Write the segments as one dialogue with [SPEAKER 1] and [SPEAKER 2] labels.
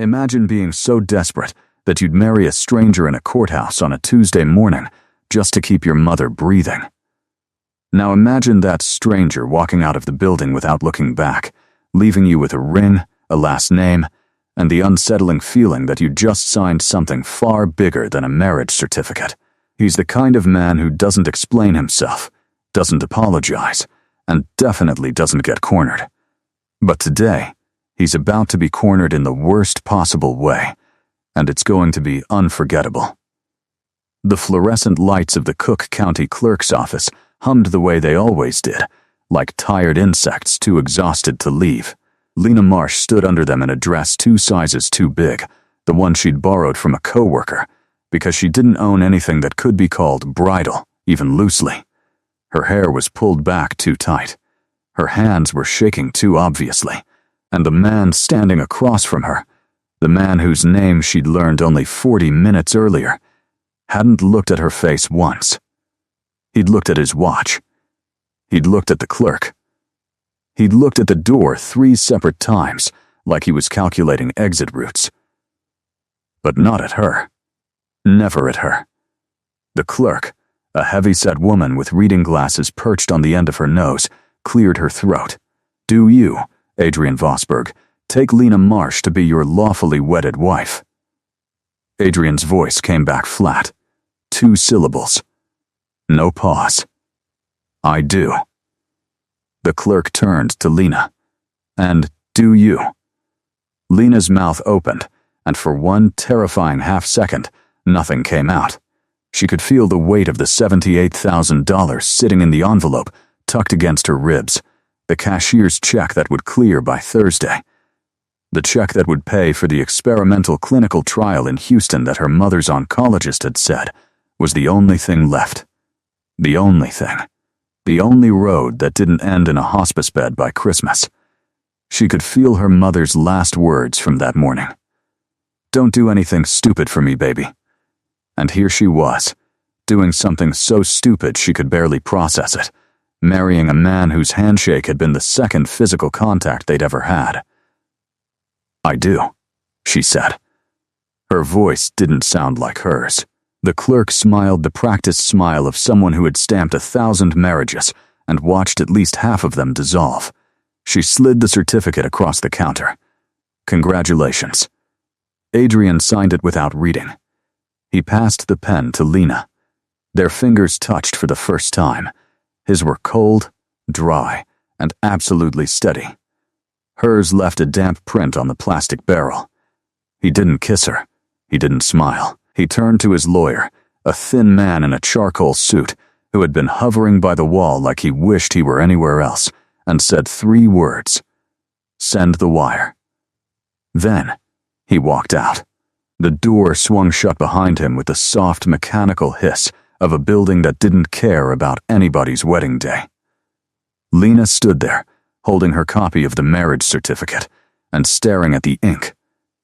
[SPEAKER 1] Imagine being so desperate that you'd marry a stranger in a courthouse on a Tuesday morning just to keep your mother breathing. Now imagine that stranger walking out of the building without looking back, leaving you with a ring, a last name, and the unsettling feeling that you just signed something far bigger than a marriage certificate. He's the kind of man who doesn't explain himself, doesn't apologize, and definitely doesn't get cornered. But today, he's about to be cornered in the worst possible way, and it's going to be unforgettable. The fluorescent lights of the Cook County Clerk's office hummed the way they always did, like tired insects too exhausted to leave. Lena Marsh stood under them in a dress 2 sizes too big, the one she'd borrowed from a coworker, because she didn't own anything that could be called bridal, even loosely. Her hair was pulled back too tight. Her hands were shaking too obviously, and the man standing across from her, the man whose name she'd learned only 40 minutes earlier, hadn't looked at her face once. He'd looked at his watch. He'd looked at the clerk. He'd looked at the door 3 separate times, like he was calculating exit routes. But not at her. Never at her. The clerk, a heavy-set woman with reading glasses perched on the end of her nose, cleared her throat. "Do you, Adrian Vosberg, take Lena Marsh to be your lawfully wedded wife?" Adrian's voice came back flat. 2 syllables. No pause. "I do." The clerk turned to Lena. "And do you?" Lena's mouth opened, and for one terrifying half-second, nothing came out. She could feel the weight of the $78,000 sitting in the envelope tucked against her ribs, the cashier's check that would clear by Thursday. The check that would pay for the experimental clinical trial in Houston that her mother's oncologist had said was the only thing left. The only thing. The only road that didn't end in a hospice bed by Christmas. She could feel her mother's last words from that morning. "Don't do anything stupid for me, baby." And here she was, doing something so stupid she could barely process it, marrying a man whose handshake had been the second physical contact they'd ever had. "I do," she said. Her voice didn't sound like hers. The clerk smiled the practiced smile of someone who had stamped 1,000 marriages and watched at least half of them dissolve. She slid the certificate across the counter. "Congratulations." Adrian signed it without reading. He passed the pen to Lena. Their fingers touched for the first time. His were cold, dry, and absolutely steady. Hers left a damp print on the plastic barrel. He didn't kiss her. He didn't smile. He turned to his lawyer, a thin man in a charcoal suit who had been hovering by the wall like he wished he were anywhere else, and said 3 words. "Send the wire." Then he walked out. The door swung shut behind him with the soft mechanical hiss of a building that didn't care about anybody's wedding day. Lena stood there, holding her copy of the marriage certificate and staring at the ink,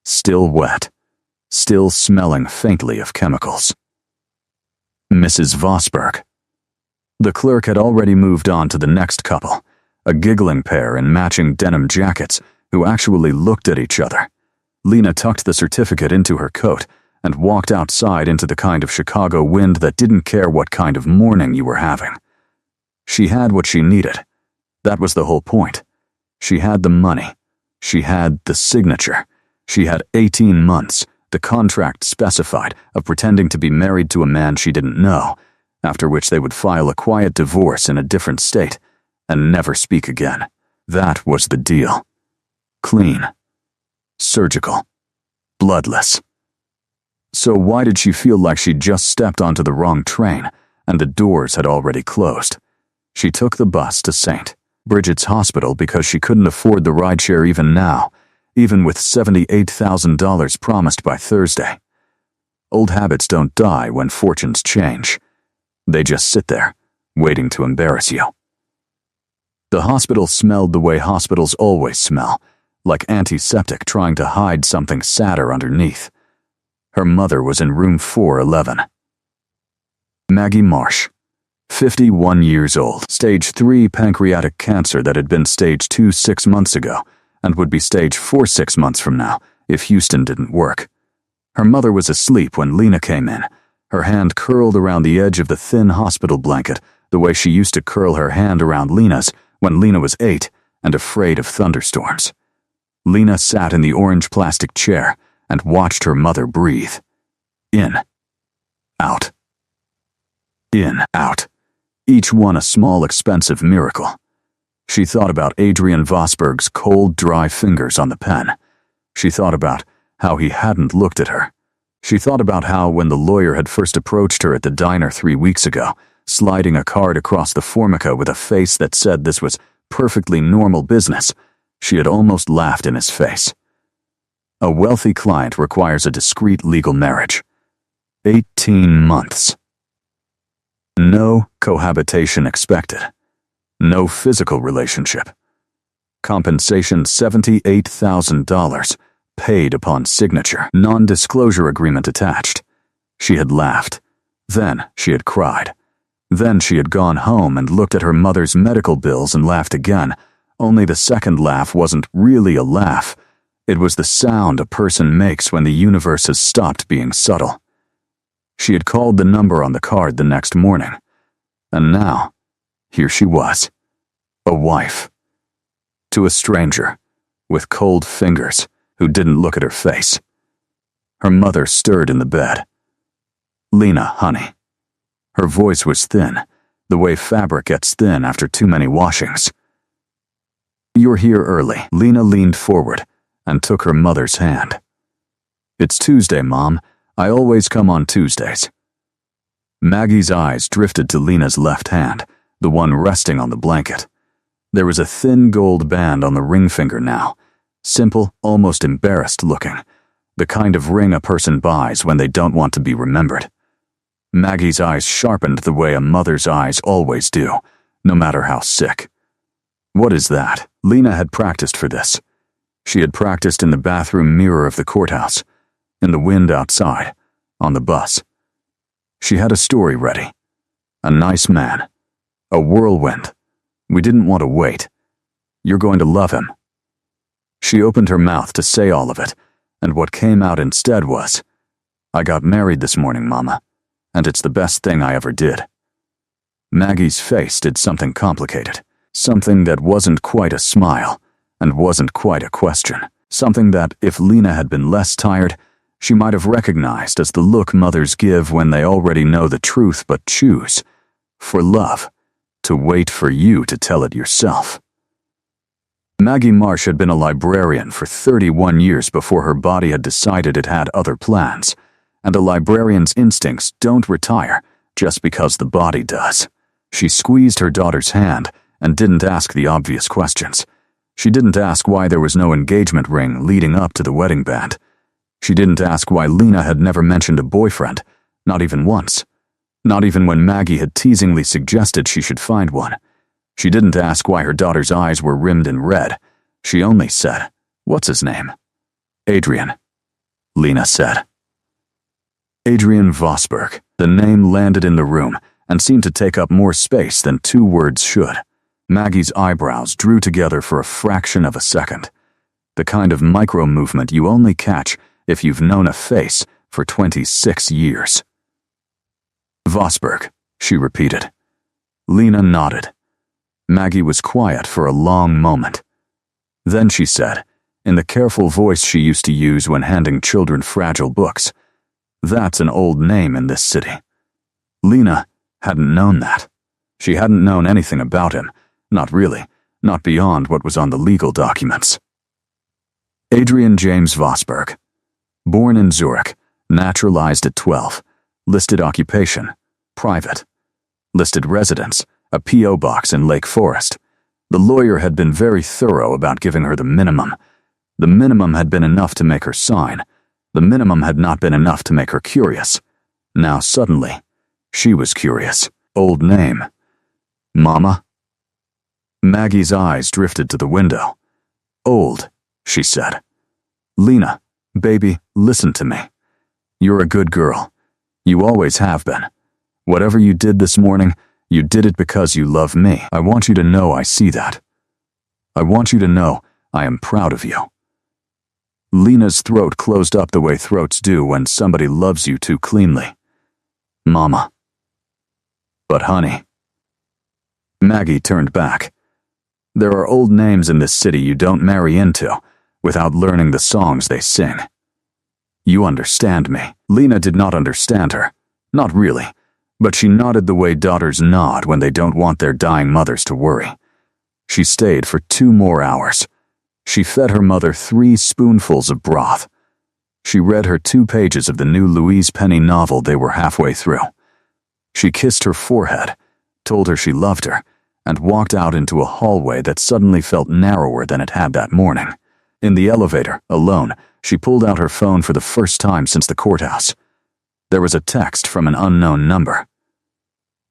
[SPEAKER 1] still wet, still smelling faintly of chemicals. Mrs. Vosberg. The clerk had already moved on to the next couple, a giggling pair in matching denim jackets who actually looked at each other. Lena tucked the certificate into her coat and walked outside into the kind of Chicago wind that didn't care what kind of morning you were having. She had what she needed. That was the whole point. She had the money. She had the signature. She had 18 months, the contract specified, of pretending to be married to a man she didn't know, after which they would file a quiet divorce in a different state and never speak again. That was the deal. Clean. Surgical. Bloodless. So why did she feel like she'd just stepped onto the wrong train and the doors had already closed? She took the bus to St. Bridget's Hospital because she couldn't afford the rideshare even now, even with $78,000 promised by Thursday. Old habits don't die when fortunes change. They just sit there, waiting to embarrass you. The hospital smelled the way hospitals always smell, like antiseptic trying to hide something sadder underneath. Her mother was in room 411. Maggie Marsh, 51 years old, stage 3 pancreatic cancer that had been stage 2 6 months ago and would be stage 4 6 months from now if Houston didn't work. Her mother was asleep when Lena came in, her hand curled around the edge of the thin hospital blanket, the way she used to curl her hand around Lena's when Lena was 8 and afraid of thunderstorms. Lena sat in the orange plastic chair and watched her mother breathe. In, out. In, out. Each one a small, expensive miracle. She thought about Adrian Vosberg's cold, dry fingers on the pen. She thought about how he hadn't looked at her. She thought about how, when the lawyer had first approached her at the diner 3 weeks ago, sliding a card across the formica with a face that said this was perfectly normal business, she had almost laughed in his face. A wealthy client requires a discreet legal marriage. 18 months. No cohabitation expected. No physical relationship. Compensation $78,000, paid upon signature. Non-disclosure agreement attached. She had laughed. Then she had cried. Then she had gone home and looked at her mother's medical bills and laughed again, only the second laugh wasn't really a laugh. It was the sound a person makes when the universe has stopped being subtle. She had called the number on the card the next morning. And now, here she was. A wife. To a stranger, with cold fingers, who didn't look at her face. Her mother stirred in the bed. Lena, honey. Her voice was thin, the way fabric gets thin after too many washings. You're here early. Lena leaned forward and took her mother's hand. It's Tuesday, Mom. I always come on Tuesdays. Maggie's eyes drifted to Lena's left hand, the one resting on the blanket. There was a thin gold band on the ring finger now, simple, almost embarrassed looking, the kind of ring a person buys when they don't want to be remembered. Maggie's eyes sharpened the way a mother's eyes always do, no matter how sick. What is that? Lena had practiced for this. She had practiced in the bathroom mirror of the courthouse, in the wind outside, on the bus. She had a story ready. A nice man. A whirlwind. We didn't want to wait. You're going to love him. She opened her mouth to say all of it, and what came out instead was, I got married this morning, Mama, and it's the best thing I ever did. Maggie's face did something complicated, something that wasn't quite a smile, and wasn't quite a question, something that, if Lena had been less tired, she might have recognized as the look mothers give when they already know the truth but choose, for love, to wait for you to tell it yourself. Maggie Marsh had been a librarian for 31 years before her body had decided it had other plans, and a librarian's instincts don't retire just because the body does. She squeezed her daughter's hand and didn't ask the obvious questions. She didn't ask why there was no engagement ring leading up to the wedding band. She didn't ask why Lena had never mentioned a boyfriend, not even once. Not even when Maggie had teasingly suggested she should find one. She didn't ask why her daughter's eyes were rimmed in red. She only said, "What's his name?" "Adrian," Lena said. Adrian Vosberg. The name landed in the room and seemed to take up more space than 2 words should. Maggie's eyebrows drew together for a fraction of a second. The kind of micro-movement you only catch if you've known a face for 26 years. Vosberg, she repeated. Lena nodded. Maggie was quiet for a long moment. Then she said, in the careful voice she used to use when handing children fragile books, "That's an old name in this city." Lena hadn't known that. She hadn't known anything about him, not really, not beyond what was on the legal documents. Adrian James Vosberg. Born in Zurich, naturalized at 12, listed occupation, private. Listed residence, a P.O. box in Lake Forest. The lawyer had been very thorough about giving her the minimum. The minimum had been enough to make her sign. The minimum had not been enough to make her curious. Now suddenly, she was curious. Old name. Mama? Maggie's eyes drifted to the window. Old, she said. Lena, baby, listen to me. You're a good girl. You always have been. Whatever you did this morning, you did it because you love me. I want you to know I see that. I want you to know I am proud of you. Lena's throat closed up the way throats do when somebody loves you too cleanly. Mama. But honey. Maggie turned back. There are old names in this city you don't marry into without learning the songs they sing. You understand me. Lena did not understand her. Not really. But she nodded the way daughters nod when they don't want their dying mothers to worry. She stayed for 2 more hours. She fed her mother 3 spoonfuls of broth. She read her 2 pages of the new Louise Penny novel they were halfway through. She kissed her forehead, told her she loved her, and walked out into a hallway that suddenly felt narrower than it had that morning. In the elevator, alone, she pulled out her phone for the first time since the courthouse. There was a text from an unknown number.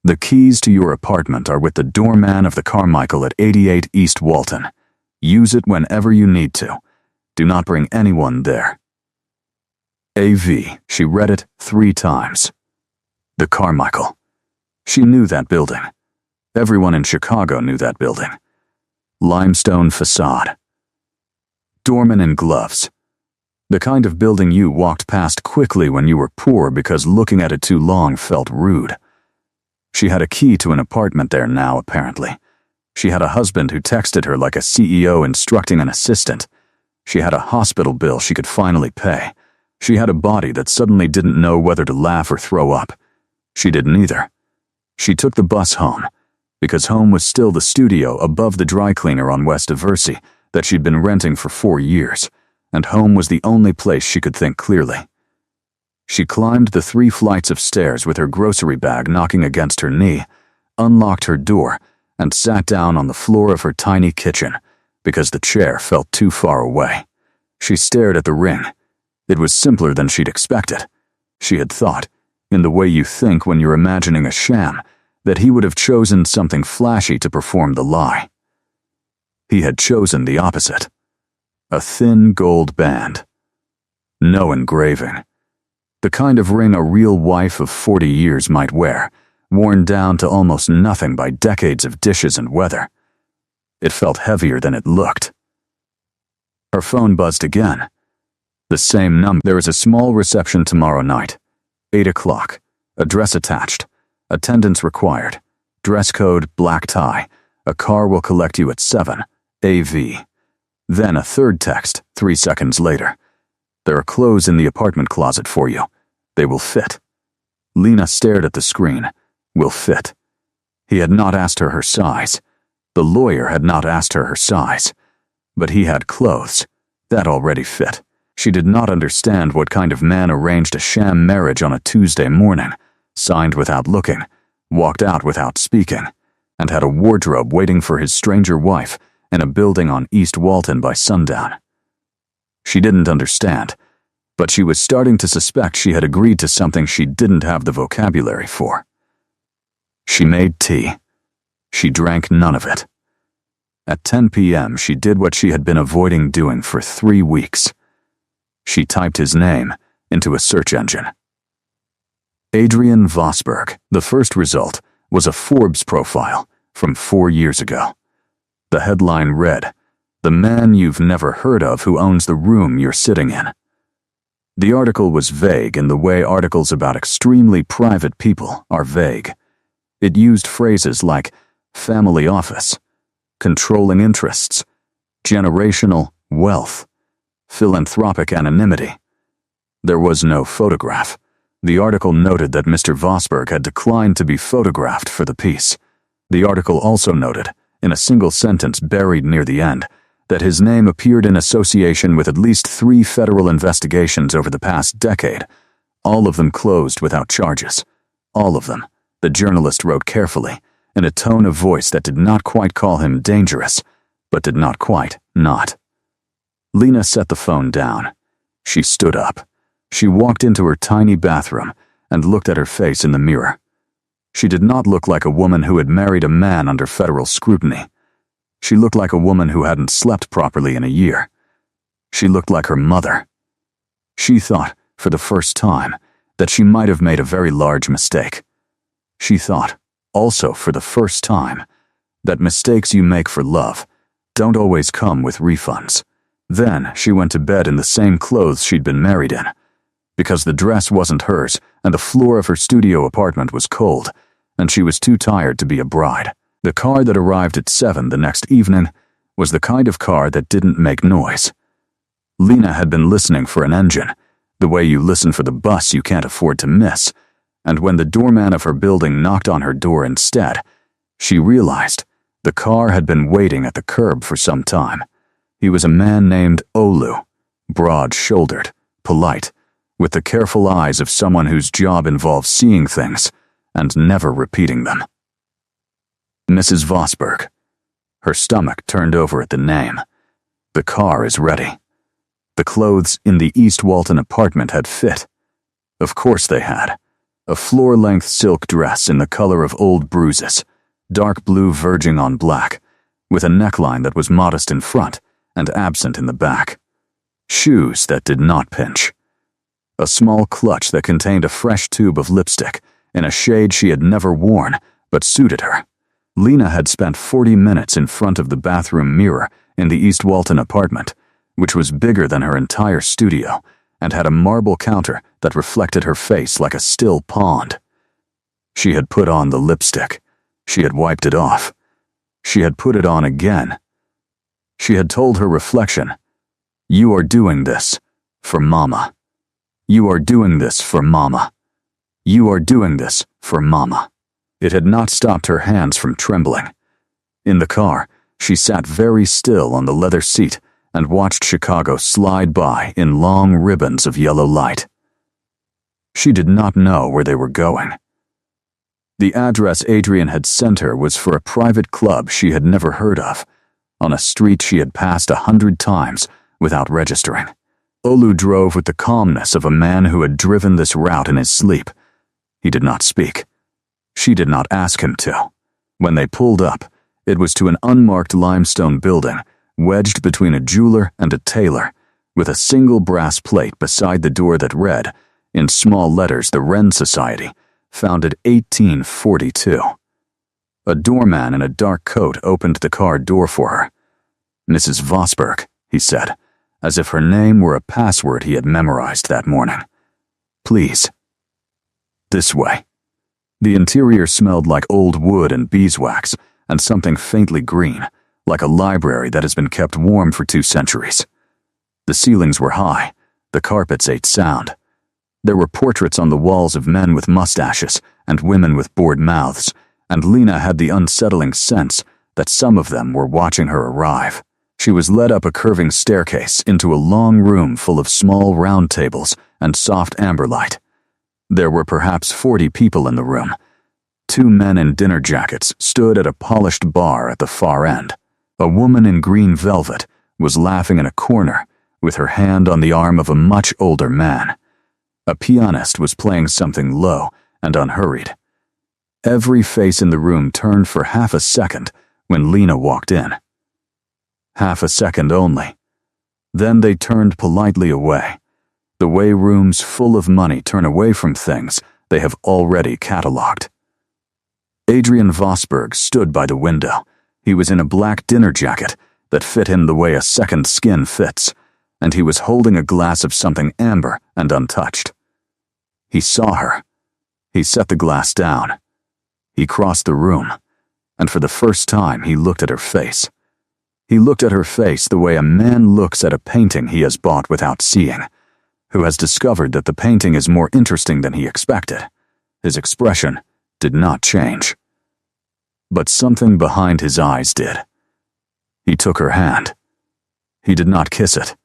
[SPEAKER 1] The keys to your apartment are with the doorman of the Carmichael at 88 East Walton. Use it whenever you need to. Do not bring anyone there. AV. She read it 3 times. The Carmichael. She knew that building. Everyone in Chicago knew that building. Limestone facade. Doorman in gloves. The kind of building you walked past quickly when you were poor because looking at it too long felt rude. She had a key to an apartment there now, apparently. She had a husband who texted her like a CEO instructing an assistant. She had a hospital bill she could finally pay. She had a body that suddenly didn't know whether to laugh or throw up. She didn't either. She took the bus home, because home was still the studio above the dry cleaner on West Diversey that she'd been renting for 4 years, and home was the only place she could think clearly. She climbed the 3 flights of stairs with her grocery bag knocking against her knee, unlocked her door, and sat down on the floor of her tiny kitchen, because the chair felt too far away. She stared at the ring. It was simpler than she'd expected. She had thought, in the way you think when you're imagining a sham, that he would have chosen something flashy to perform the lie. He had chosen the opposite. A thin gold band. No engraving. The kind of ring a real wife of 40 years might wear, worn down to almost nothing by decades of dishes and weather. It felt heavier than it looked. Her phone buzzed again. The same number. There is a small reception tomorrow night. 8 o'clock. Address attached. Attendance required. Dress code, black tie. A car will collect you at 7. AV. Then a third text, 3 seconds later. There are clothes in the apartment closet for you. They will fit. Lena stared at the screen. Will fit. He had not asked her size. The lawyer had not asked her size. But he had clothes. That already fit. She did not understand what kind of man arranged a sham marriage on a Tuesday morning, signed without looking, walked out without speaking, and had a wardrobe waiting for his stranger wife in a building on East Walton by sundown. She didn't understand, but she was starting to suspect she had agreed to something she didn't have the vocabulary for. She made tea. She drank none of it. At 10 p.m., she did what she had been avoiding doing for 3 weeks. She typed his name into a search engine. Adrian Vosberg. The first result was a Forbes profile from 4 years ago. The headline read, "The man you've never heard of who owns the room you're sitting in." The article was vague in the way articles about extremely private people are vague. It used phrases like family office, controlling interests, generational wealth, philanthropic anonymity. There was no photograph. The article noted that Mr. Vosberg had declined to be photographed for the piece. The article also noted, in a single sentence buried near the end, that his name appeared in association with at least 3 federal investigations over the past decade, all of them closed without charges. All of them, the journalist wrote carefully, in a tone of voice that did not quite call him dangerous, but did not quite not. Lena set the phone down. She stood up. She walked into her tiny bathroom and looked at her face in the mirror. She did not look like a woman who had married a man under federal scrutiny. She looked like a woman who hadn't slept properly in a year. She looked like her mother. She thought, for the first time, that she might have made a very large mistake. She thought, also for the first time, that mistakes you make for love don't always come with refunds. Then she went to bed in the same clothes she'd been married in. Because the dress wasn't hers and the floor of her studio apartment was cold, and she was too tired to be a bride. The car that arrived at 7 the next evening was the kind of car that didn't make noise. Lena had been listening for an engine, the way you listen for the bus you can't afford to miss, and when the doorman of her building knocked on her door instead, she realized the car had been waiting at the curb for some time. He was a man named Olu, broad-shouldered, polite, with the careful eyes of someone whose job involves seeing things and never repeating them. Mrs. Vosberg. Her stomach turned over at the name. The car is ready. The clothes in the East Walton apartment had fit. Of course they had. A floor-length silk dress in the color of old bruises, dark blue verging on black, with a neckline that was modest in front and absent in the back. Shoes that did not pinch. A small clutch that contained a fresh tube of lipstick in a shade she had never worn but suited her. Lena had spent 40 minutes in front of the bathroom mirror in the East Walton apartment, which was bigger than her entire studio and had a marble counter that reflected her face like a still pond. She had put on the lipstick. She had wiped it off. She had put it on again. She had told her reflection, "You are doing this for Mama. You are doing this for Mama. You are doing this for Mama." It had not stopped her hands from trembling. In the car, she sat very still on the leather seat and watched Chicago slide by in long ribbons of yellow light. She did not know where they were going. The address Adrian had sent her was for a private club she had never heard of, on a street she had passed 100 times without registering. Olu drove with the calmness of a man who had driven this route in his sleep. He did not speak. She did not ask him to. When they pulled up, it was to an unmarked limestone building, wedged between a jeweler and a tailor, with a single brass plate beside the door that read, in small letters, the Wren Society, founded 1842. A doorman in a dark coat opened the car door for her. "Mrs. Vosberg," he said, as if her name were a password he had memorized that morning. "Please. This way." The interior smelled like old wood and beeswax, and something faintly green, like a library that has been kept warm for 2 centuries. The ceilings were high, the carpets ate sound. There were portraits on the walls of men with mustaches and women with bored mouths, and Lena had the unsettling sense that some of them were watching her arrive. She was led up a curving staircase into a long room full of small round tables and soft amber light. There were perhaps 40 people in the room. 2 men in dinner jackets stood at a polished bar at the far end. A woman in green velvet was laughing in a corner with her hand on the arm of a much older man. A pianist was playing something low and unhurried. Every face in the room turned for half a second when Lena walked in. Half a second only. Then they turned politely away, the way rooms full of money turn away from things they have already catalogued. Adrian Vosberg stood by the window. He was in a black dinner jacket that fit him the way a second skin fits, and he was holding a glass of something amber and untouched. He saw her. He set the glass down. He crossed the room, and for the first time he looked at her face. He looked at her face the way a man looks at a painting he has bought without seeing, who has discovered that the painting is more interesting than he expected. His expression did not change. But something behind his eyes did. He took her hand. He did not kiss it.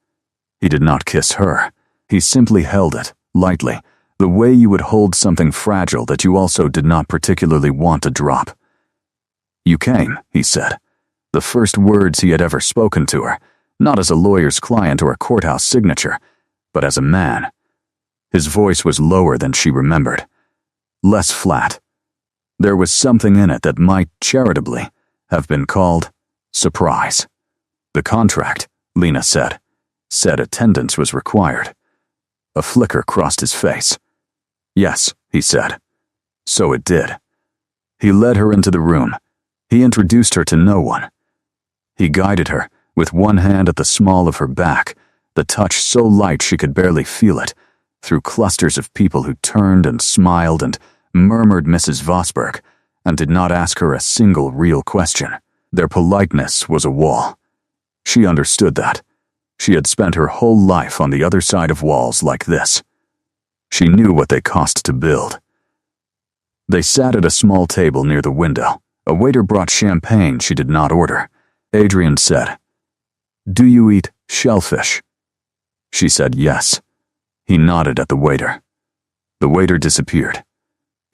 [SPEAKER 1] He did not kiss her. He simply held it, lightly, the way you would hold something fragile that you also did not particularly want to drop. "You came," he said, the first words he had ever spoken to her, not as a lawyer's client or a courthouse signature, but as a man. His voice was lower than she remembered, less flat. There was something in it that might, charitably, have been called surprise. "The contract," Lena said attendance was required. A flicker crossed his face. "Yes," he said. So it did. He led her into the room. He introduced her to no one. He guided her, with one hand at the small of her back, the touch so light she could barely feel it, through clusters of people who turned and smiled and murmured Mrs. Vosberg, and did not ask her a single real question. Their politeness was a wall. She understood that. She had spent her whole life on the other side of walls like this. She knew what they cost to build. They sat at a small table near the window. A waiter brought champagne she did not order. Adrian said, "Do you eat shellfish?" She said yes. He nodded at the waiter. The waiter disappeared.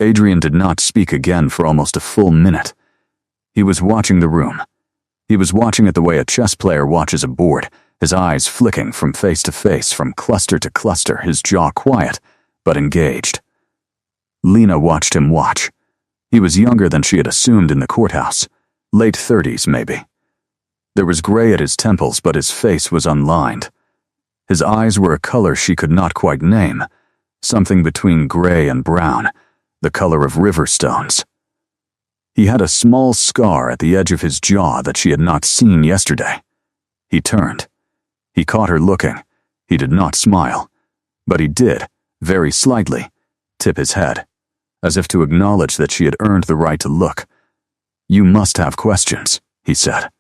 [SPEAKER 1] Adrian did not speak again for almost a full minute. He was watching the room. He was watching it the way a chess player watches a board, his eyes flicking from face to face, from cluster to cluster, his jaw quiet, but engaged. Lena watched him watch. He was younger than she had assumed in the courthouse, late 30s maybe. There was gray at his temples, but his face was unlined. His eyes were a color she could not quite name, something between gray and brown, the color of river stones. He had a small scar at the edge of his jaw that she had not seen yesterday. He turned. He caught her looking. He did not smile, but he did, very slightly, tip his head, as if to acknowledge that she had earned the right to look. "You must have questions," he said.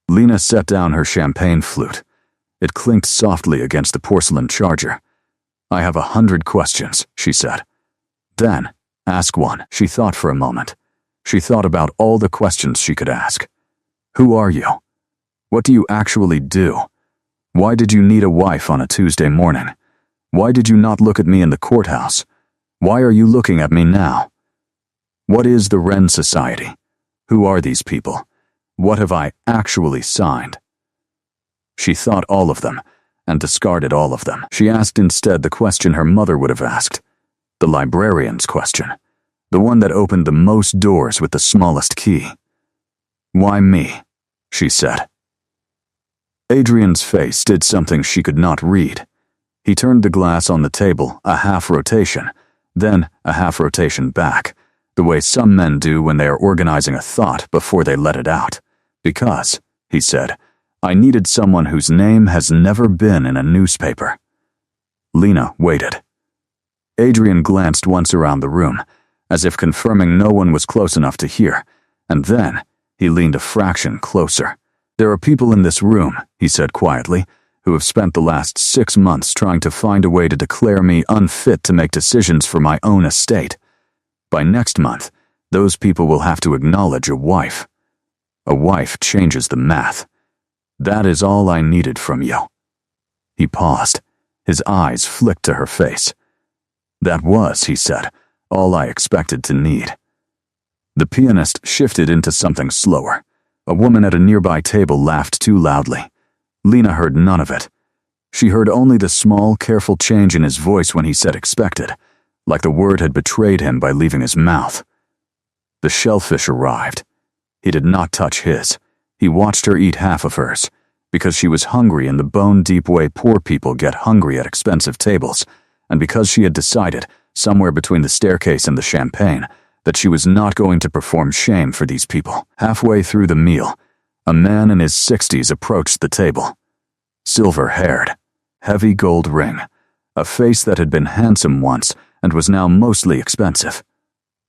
[SPEAKER 1] Lena set down her champagne flute. It clinked softly against the porcelain charger. "I have 100 questions," she said. "Then, ask one." She thought for a moment. She thought about all the questions she could ask. Who are you? What do you actually do? Why did you need a wife on a Tuesday morning? Why did you not look at me in the courthouse? Why are you looking at me now? What is the Wren Society? Who are these people? What have I actually signed? She thought all of them, and discarded all of them. She asked instead the question her mother would have asked, the librarian's question, the one that opened the most doors with the smallest key. "Why me?" she said. Adrian's face did something she could not read. He turned the glass on the table a half rotation, then a half rotation back, the way some men do when they are organizing a thought before they let it out. "Because," he said, "I needed someone whose name has never been in a newspaper." Lena waited. Adrian glanced once around the room, as if confirming no one was close enough to hear, and then he leaned a fraction closer. "There are people in this room," he said quietly, "who have spent the last 6 months trying to find a way to declare me unfit to make decisions for my own estate. By next month, those people will have to acknowledge a wife. A wife changes the math. That is all I needed from you." He paused. His eyes flicked to her face. "That was," he said, "all I expected to need." The pianist shifted into something slower. A woman at a nearby table laughed too loudly. Lena heard none of it. She heard only the small, careful change in his voice when he said expected, like the word had betrayed him by leaving his mouth. The shellfish arrived. He did not touch his. He watched her eat half of hers, because she was hungry in the bone-deep way poor people get hungry at expensive tables, and because she had decided, somewhere between the staircase and the champagne, that she was not going to perform shame for these people. Halfway through the meal, a man in his 60s approached the table. Silver-haired, heavy gold ring, a face that had been handsome once and was now mostly expensive.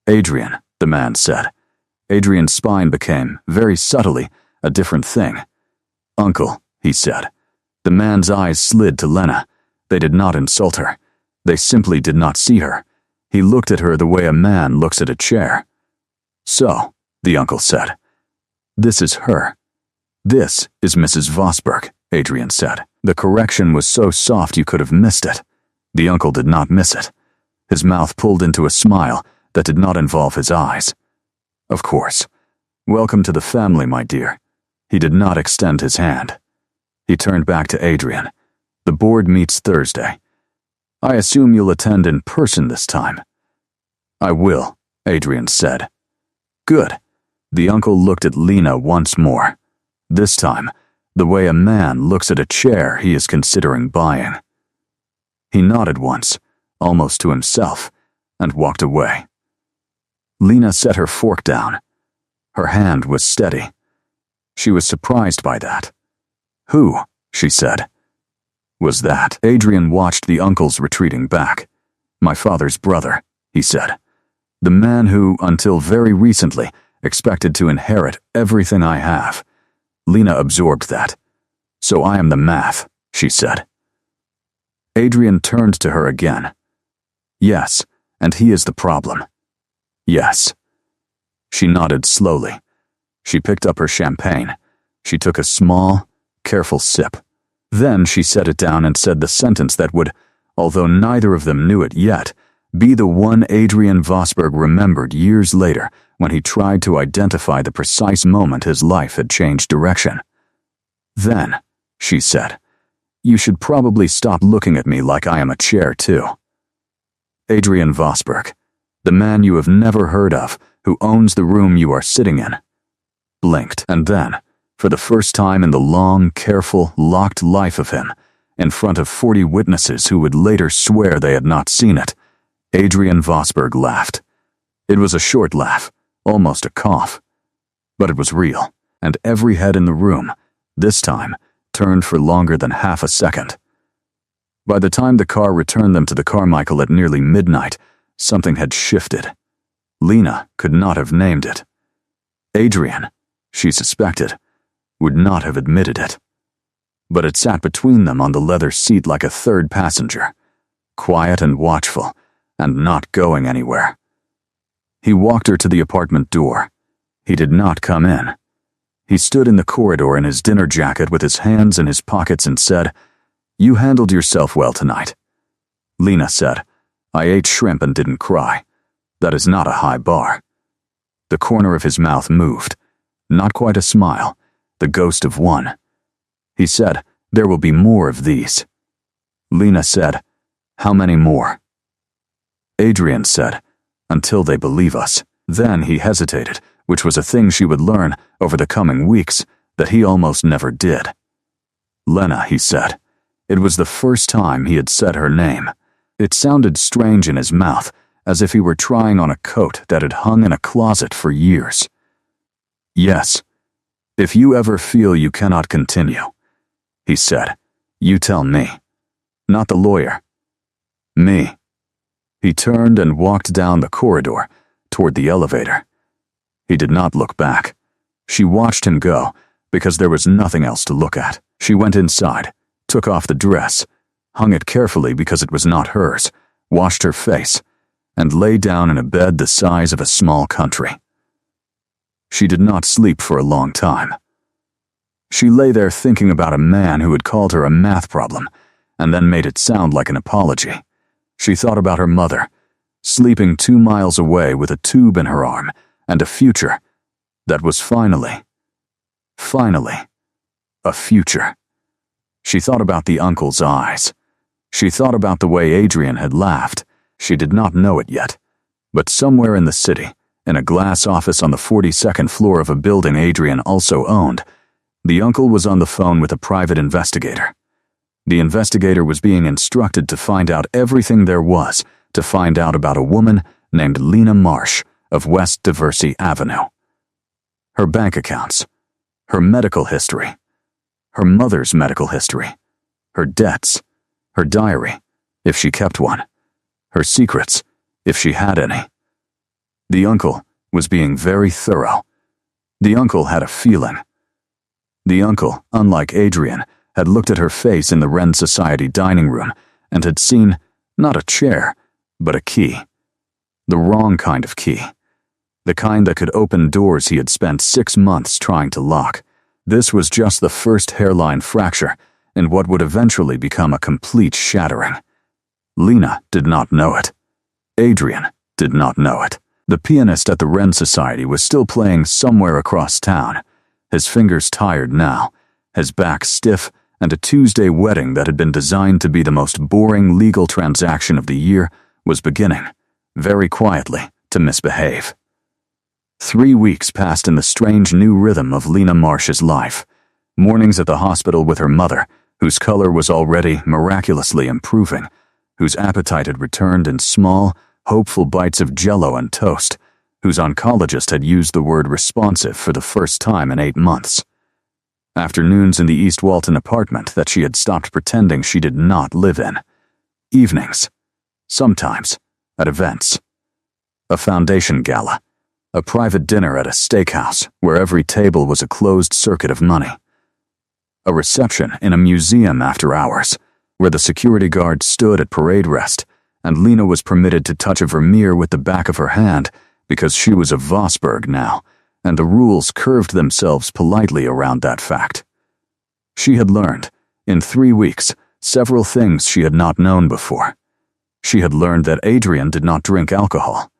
[SPEAKER 1] "Adrian," the man said. Adrian's spine became, very subtly, a different thing. "Uncle," he said. The man's eyes slid to Lena. They did not insult her. They simply did not see her. He looked at her the way a man looks at a chair. "So," the uncle said, "this is her. This is Mrs. Vosberg," Adrian said. The correction was so soft you could have missed it. The uncle did not miss it. His mouth pulled into a smile that did not involve his eyes. "Of course. Welcome to the family, my dear." He did not extend his hand. He turned back to Adrian. "The board meets Thursday. I assume you'll attend in person this time." "I will," Adrian said. "Good." The uncle looked at Lena once more. This time, the way a man looks at a chair he is considering buying. He nodded once, almost to himself, and walked away. Lena set her fork down. Her hand was steady. She was surprised by that. "Who?" she said. "Was that?" Adrian watched the uncles retreating back. "My father's brother," he said. "The man who, until very recently, expected to inherit everything I have." Lena absorbed that. "So I am the math," she said. Adrian turned to her again. "Yes, and he is the problem." "Yes." She nodded slowly. She picked up her champagne. She took a small, careful sip. Then she set it down and said the sentence that would, although neither of them knew it yet, be the one Adrian Vosberg remembered years later when he tried to identify the precise moment his life had changed direction. "Then," she said, "you should probably stop looking at me like I am a chair too." Adrian Vosberg, the man you have never heard of, who owns the room you are sitting in, blinked, and then, for the first time in the long, careful, locked life of him, in front of 40 witnesses who would later swear they had not seen it, Adrian Vosberg laughed. It was a short laugh, almost a cough. But it was real, and every head in the room, this time, turned for longer than half a second. By the time the car returned them to the Carmichael at nearly midnight, something had shifted. Lena could not have named it. Adrian, she suspected, would not have admitted it. But it sat between them on the leather seat like a third passenger, quiet and watchful, and not going anywhere. He walked her to the apartment door. He did not come in. He stood in the corridor in his dinner jacket with his hands in his pockets and said, "You handled yourself well tonight." Lena said, "I ate shrimp and didn't cry. That is not a high bar." The corner of his mouth moved. Not quite a smile, the ghost of one. He said, "There will be more of these." Lena said, "How many more?" Adrian said, "Until they believe us." Then he hesitated, which was a thing she would learn over the coming weeks that he almost never did. "Lena," he said. It was the first time he had said her name. It sounded strange in his mouth, as if he were trying on a coat that had hung in a closet for years. "Yes. If you ever feel you cannot continue," he said, "you tell me. Not the lawyer. Me." He turned and walked down the corridor, toward the elevator. He did not look back. She watched him go, because there was nothing else to look at. She went inside, took off the dress, hung it carefully because it was not hers, washed her face, and lay down in a bed the size of a small country. She did not sleep for a long time. She lay there thinking about a man who had called her a math problem, and then made it sound like an apology. She thought about her mother, sleeping 2 miles away with a tube in her arm, and a future that was finally, a future. She thought about the uncle's eyes. She thought about the way Adrian had laughed. She did not know it yet, but somewhere in the city, in a glass office on the 42nd floor of a building Adrian also owned, the uncle was on the phone with a private investigator. The investigator was being instructed to find out everything there was to find out about a woman named Lena Marsh of West Diversey Avenue. Her bank accounts, her medical history, her mother's medical history, her debts, her diary, if she kept one, her secrets, if she had any. The uncle was being very thorough. The uncle had a feeling. The uncle, unlike Adrian, had looked at her face in the Wren Society dining room and had seen, not a chair, but a key. The wrong kind of key. The kind that could open doors he had spent 6 months trying to lock. This was just the first hairline fracture in what would eventually become a complete shattering. Lena did not know it. Adrian did not know it. The pianist at the Wren Society was still playing somewhere across town, his fingers tired now, his back stiff, and a Tuesday wedding that had been designed to be the most boring legal transaction of the year was beginning, very quietly, to misbehave. 3 weeks passed in the strange new rhythm of Lena Marsh's life. Mornings at the hospital with her mother, whose color was already miraculously improving, whose appetite had returned in small, hopeful bites of Jell-O and toast, whose oncologist had used the word responsive for the first time in 8 months. Afternoons in the East Walton apartment that she had stopped pretending she did not live in. Evenings. Sometimes. At events. A foundation gala. A private dinner at a steakhouse where every table was a closed circuit of money. A reception in a museum after hours, where the security guard stood at parade rest, and Lena was permitted to touch a Vermeer with the back of her hand because she was a Vosburg now, and the rules curved themselves politely around that fact. She had learned, in 3 weeks, several things she had not known before. She had learned that Adrian did not drink alcohol.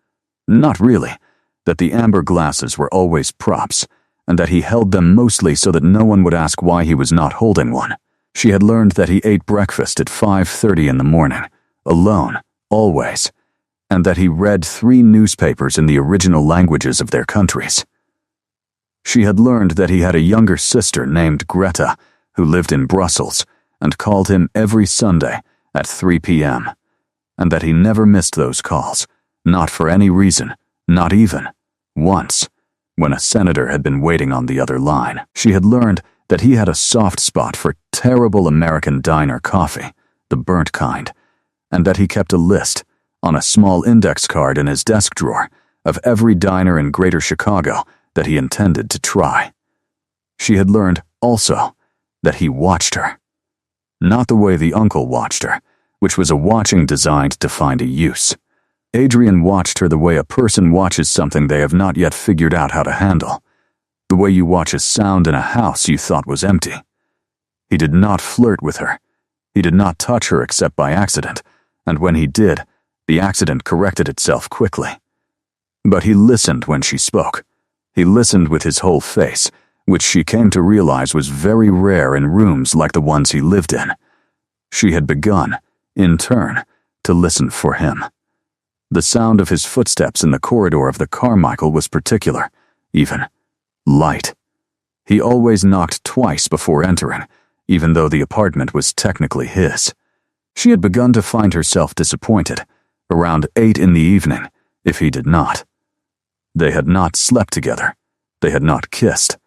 [SPEAKER 1] Not really. That the amber glasses were always props, and that he held them mostly so that no one would ask why he was not holding one. She had learned that he ate breakfast at 5:30 in the morning, alone, always, and that he read 3 newspapers in the original languages of their countries. She had learned that he had a younger sister named Greta, who lived in Brussels, and called him every Sunday at 3 p.m., and that he never missed those calls, not for any reason, not even once, when a senator had been waiting on the other line. She had learned that he had a soft spot for terrible American diner coffee, the burnt kind, and that he kept a list, on a small index card in his desk drawer, of every diner in Greater Chicago that he intended to try. She had learned, also, that he watched her. Not the way the uncle watched her, which was a watching designed to find a use. Adrian watched her the way a person watches something they have not yet figured out how to handle, the way you watch a sound in a house you thought was empty. He did not flirt with her. He did not touch her except by accident, and when he did, the accident corrected itself quickly. But he listened when she spoke. He listened with his whole face, which she came to realize was very rare in rooms like the ones he lived in. She had begun, in turn, to listen for him. The sound of his footsteps in the corridor of the Carmichael was particular, even light. He always knocked twice before entering, even though the apartment was technically his. She had begun to find herself disappointed, around 8 in the evening, if he did not. They had not slept together. They had not kissed.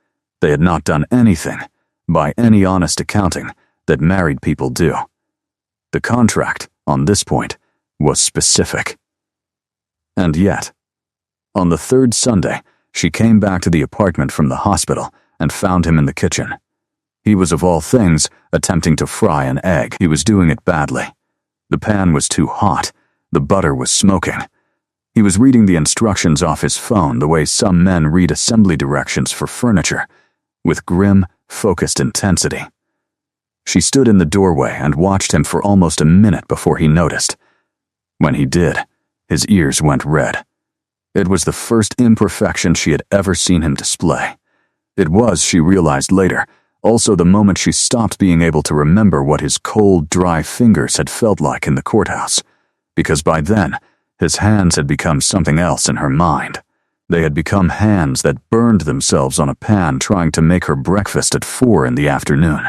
[SPEAKER 1] They had not done anything, by any honest accounting, that married people do. The contract, on this point, was specific. And yet, on the 3rd Sunday, she came back to the apartment from the hospital and found him in the kitchen. He was, of all things, attempting to fry an egg. He was doing it badly. The pan was too hot. The butter was smoking. He was reading the instructions off his phone the way some men read assembly directions for furniture, with grim, focused intensity. She stood in the doorway and watched him for almost a minute before he noticed. When he did, his ears went red. It was the first imperfection she had ever seen him display. It was, she realized later, also the moment she stopped being able to remember what his cold, dry fingers had felt like in the courthouse, because by then, his hands had become something else in her mind. They had become hands that burned themselves on a pan trying to make her breakfast at 4 in the afternoon.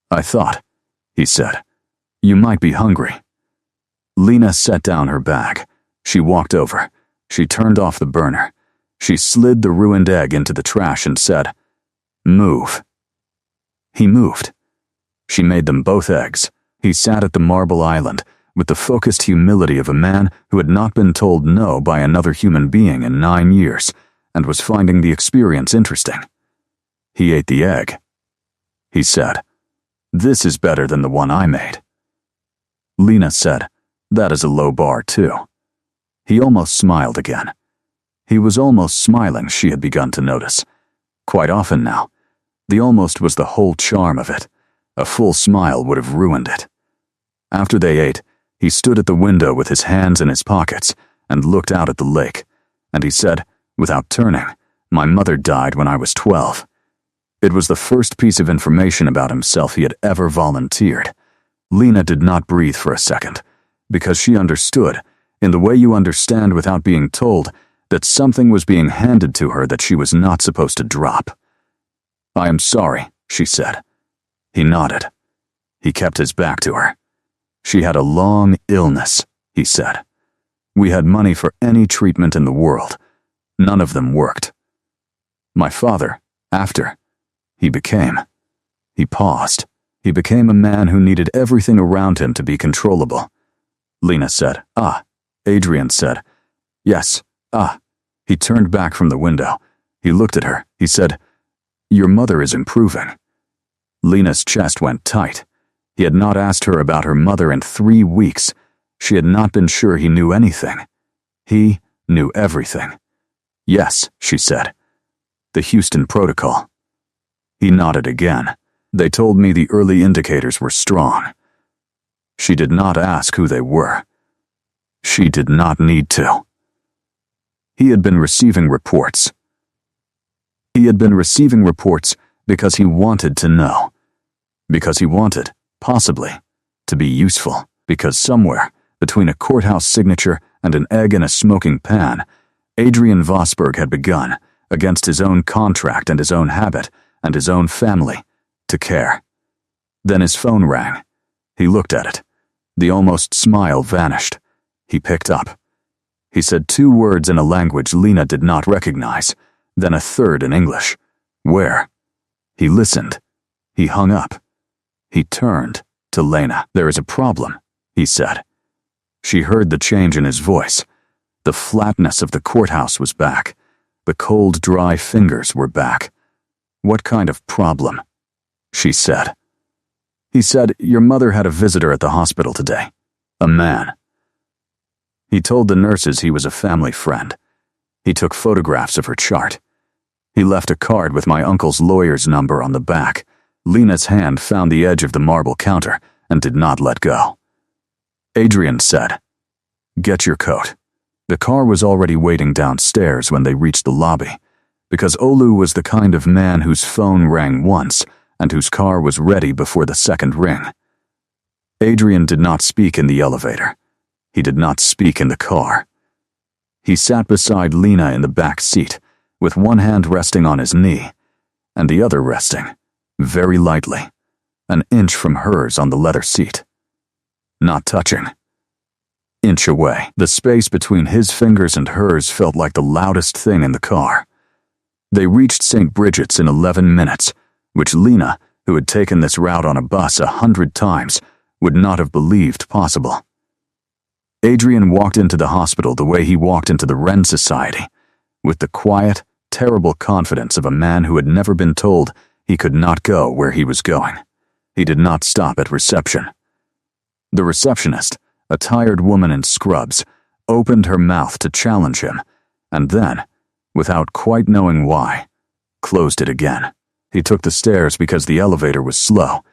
[SPEAKER 1] "I thought," he said, "you might be hungry." Lena set down her bag. She walked over. She turned off the burner. She slid the ruined egg into the trash and said, "Move." He moved. She made them both eggs. He sat at the marble island, with the focused humility of a man who had not been told no by another human being in 9 years, and was finding the experience interesting. He ate the egg. He said, "This is better than the one I made." Lena said, "That is a low bar, too." He almost smiled again. He was almost smiling, she had begun to notice. Quite often now. The almost was the whole charm of it. A full smile would have ruined it. After they ate, he stood at the window with his hands in his pockets and looked out at the lake, and he said, without turning, "My mother died when I was 12. It was the first piece of information about himself he had ever volunteered. Lena did not breathe for a second, because she understood, in the way you understand without being told, that something was being handed to her that she was not supposed to drop. "I am sorry," she said. He nodded. He kept his back to her. "She had a long illness," he said. "We had money for any treatment in the world. None of them worked. My father, after, He became. He paused. He became a man who needed everything around him to be controllable. Lena said, "Ah." Adrian said, "Yes, ah." He turned back from the window. He looked at her. He said, "Your mother is improving." Lena's chest went tight. He had not asked her about her mother in 3 weeks. She had not been sure he knew anything. He knew everything. "Yes," she said. "The Houston Protocol." He nodded again. "They told me the early indicators were strong." She did not ask who they were. She did not need to. He had been receiving reports. He had been receiving reports because he wanted to know. Because he wanted, possibly, to be useful. Because somewhere, between a courthouse signature and an egg in a smoking pan, Adrian Vosberg had begun, against his own contract and his own habit and his own family, to care. Then his phone rang. He looked at it. The almost smile vanished. He picked up. He said 2 words in a language Lena did not recognize, then a third in English. "Where?" He listened. He hung up. He turned to Lena. "There is a problem," he said. She heard the change in his voice. The flatness of the courthouse was back. The cold, dry fingers were back. "What kind of problem?" she said. He said, "Your mother had a visitor at the hospital today. A man." He told the nurses he was a family friend. He took photographs of her chart. He left a card with my uncle's lawyer's number on the back. Lena's hand found the edge of the marble counter and did not let go. Adrian said, "Get your coat." The car was already waiting downstairs when they reached the lobby, because Olu was the kind of man whose phone rang once and whose car was ready before the second ring. Adrian did not speak in the elevator. He did not speak in the car. He sat beside Lena in the back seat, with one hand resting on his knee, and the other resting, very lightly, an inch from hers on the leather seat. Not touching. Inch away. The space between his fingers and hers felt like the loudest thing in the car. They reached St. Bridget's in 11 minutes, which Lena, who had taken this route on a bus 100 times, would not have believed possible. Adrian walked into the hospital the way he walked into the Wren Society, with the quiet, terrible confidence of a man who had never been told he could not go where he was going. He did not stop at reception. The receptionist, a tired woman in scrubs, opened her mouth to challenge him, and then, without quite knowing why, closed it again. He took the stairs because the elevator was slow.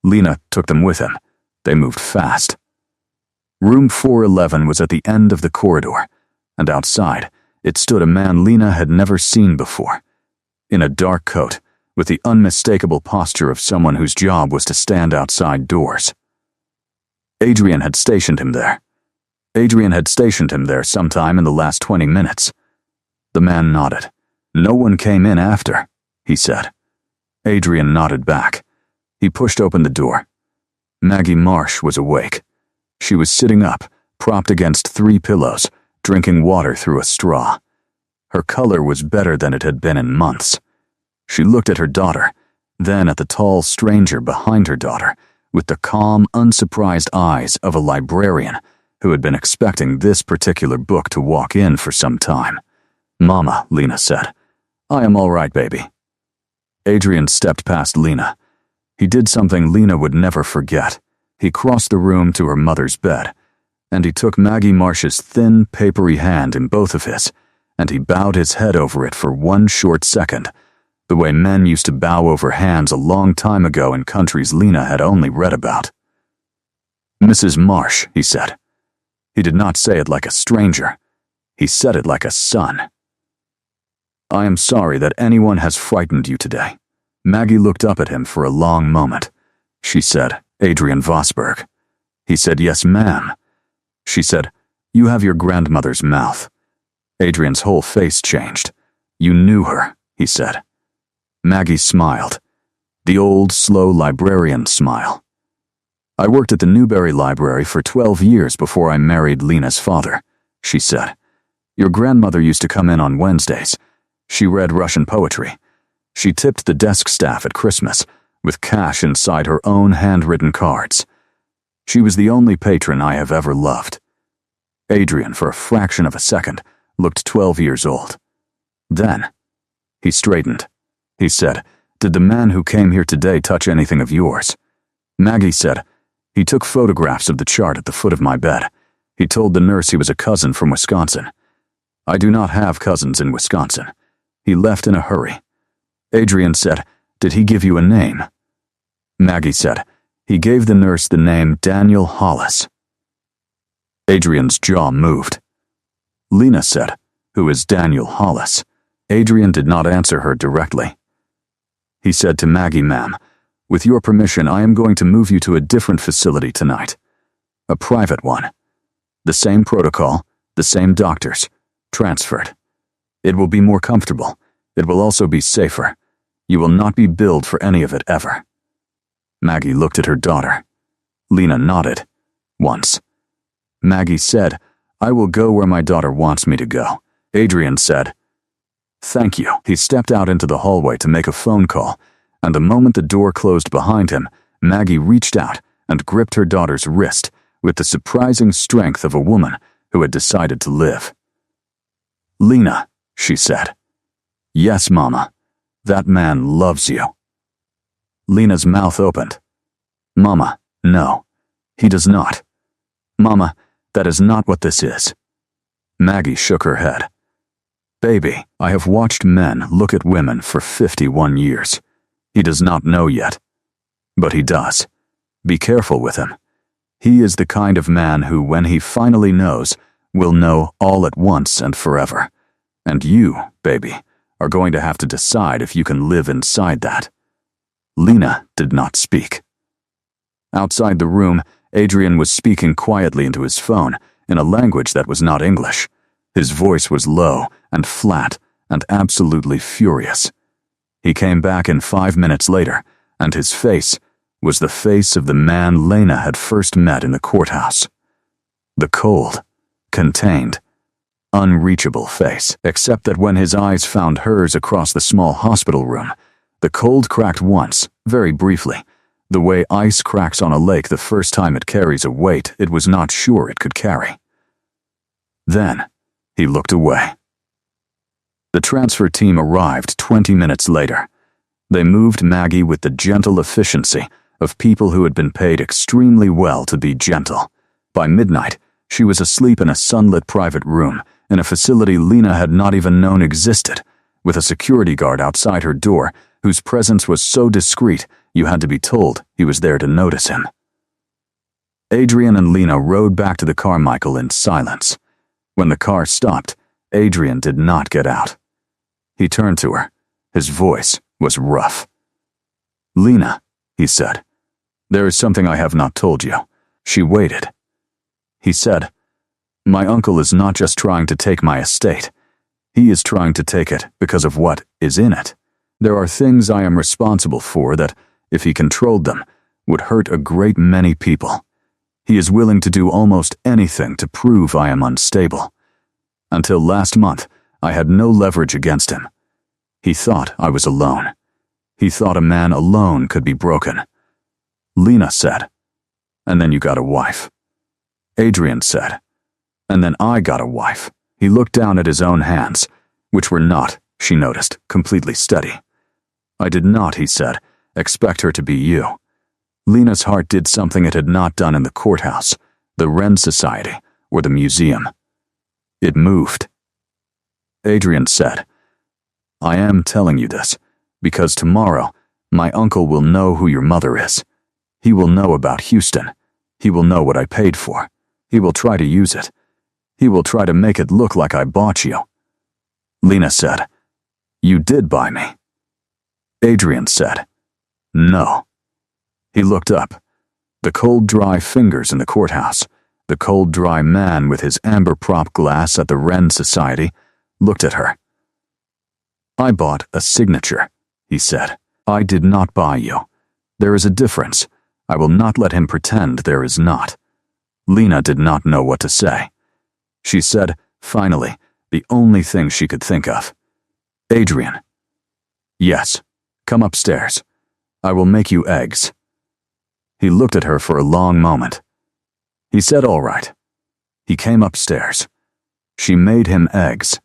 [SPEAKER 1] Lena took them with him. They moved fast. Room 411 was at the end of the corridor, and outside, it stood a man Lena had never seen before, in a dark coat, with the unmistakable posture of someone whose job was to stand outside doors. Adrian had stationed him there. Adrian had stationed him there sometime in the last 20 minutes. The man nodded. "No one came in after," he said. Adrian nodded back. He pushed open the door. Maggie Marsh was awake. She was sitting up, propped against 3 pillows, drinking water through a straw. Her color was better than it had been in months. She looked at her daughter, then at the tall stranger behind her daughter, with the calm, unsurprised eyes of a librarian who had been expecting this particular book to walk in for some time. "Mama," Lena said. "I am all right, baby." Adrian stepped past Lena. He did something Lena would never forget. He crossed the room to her mother's bed, and he took Maggie Marsh's thin, papery hand in both of his, and he bowed his head over it for 1 short second, the way men used to bow over hands a long time ago in countries Lena had only read about. "Mrs. Marsh," he said. He did not say it like a stranger. He said it like a son. "I am sorry that anyone has frightened you today." Maggie looked up at him for a long moment. She said, "Adrian Vosberg." He said, "Yes, ma'am." She said, "You have your grandmother's mouth." Adrian's whole face changed. "You knew her," he said. Maggie smiled. The old, slow librarian smile. "I worked at the Newberry Library for 12 years before I married Lena's father," she said. "Your grandmother used to come in on Wednesdays. She read Russian poetry. She tipped the desk staff at Christmas with cash inside her own handwritten cards. She was the only patron I have ever loved. Adrian, for a fraction of a second, looked 12 years old. Then, he straightened. He said, "Did the man who came here today touch anything of yours?" Maggie said, "He took photographs of the chart at the foot of my bed. He told the nurse he was a cousin from Wisconsin." "I do not have cousins in Wisconsin. He left in a hurry." Adrian said, "Did he give you a name?" Maggie said, "He gave the nurse the name Daniel Hollis." Adrian's jaw moved. Lena said, "Who is Daniel Hollis?" Adrian did not answer her directly. He said to Maggie, "Ma'am, with your permission, I am going to move you to a different facility tonight. A private one. The same protocol, the same doctors, transferred. It will be more comfortable. It will also be safer. You will not be billed for any of it ever." Maggie looked at her daughter. Lena nodded. Once. Maggie said, "I will go where my daughter wants me to go." Adrian said, "Thank you." He stepped out into the hallway to make a phone call, and the moment the door closed behind him, Maggie reached out and gripped her daughter's wrist with the surprising strength of a woman who had decided to live. "Lena," she said. "Yes, Mama. That man loves you." Lena's mouth opened. "Mama, no. He does not. Mama, that is not what this is." Maggie shook her head. "Baby, I have watched men look at women for 51 years. He does not know yet. But he does. Be careful with him. He is the kind of man who, when he finally knows, will know all at once and forever. And you, baby, are going to have to decide if you can live inside that." Lena did not speak. Outside the room, Adrian was speaking quietly into his phone in a language that was not English. His voice was low and flat and absolutely furious. He came back in 5 minutes later, and his face was the face of the man Lena had first met in the courthouse. The cold, contained, unreachable face, except that when his eyes found hers across the small hospital room, the cold cracked once, very briefly, the way ice cracks on a lake the first time it carries a weight it was not sure it could carry. Then, he looked away. The transfer team arrived 20 minutes later. They moved Maggie with the gentle efficiency of people who had been paid extremely well to be gentle. By midnight, she was asleep in a sunlit private room in a facility Lena had not even known existed, with a security guard outside her door whose presence was so discreet you had to be told he was there to notice him. Adrian and Lena rode back to the Carmichael in silence. When the car stopped, Adrian did not get out. He turned to her. His voice was rough. "Lena," he said, "there is something I have not told you." She waited. He said, "My uncle is not just trying to take my estate. He is trying to take it because of what is in it. There are things I am responsible for that, if he controlled them, would hurt a great many people. He is willing to do almost anything to prove I am unstable. Until last month, I had no leverage against him. He thought I was alone. He thought a man alone could be broken." Lena said, "And then you got a wife." Adrian said, "And then I got a wife." He looked down at his own hands, which were not, she noticed, completely steady. "I did not," he said, "expect her to be you." Lena's heart did something it had not done in the courthouse, the Wren Society, or the museum. It moved. Adrian said, "I am telling you this, because tomorrow, my uncle will know who your mother is. He will know about Houston. He will know what I paid for. He will try to use it. He will try to make it look like I bought you." Lena said, "You did buy me." Adrian said, "No." He looked up. The cold, dry fingers in the courthouse, the cold, dry man with his amber prop glass at the Wren Society, looked at her. "I bought a signature," he said. "I did not buy you. There is a difference. I will not let him pretend there is not." Lena did not know what to say. She said, finally, the only thing she could think of, "Adrian, Yes. Come upstairs. I will make you eggs. He looked at her for a long moment. He said all right. He came upstairs. She made him eggs.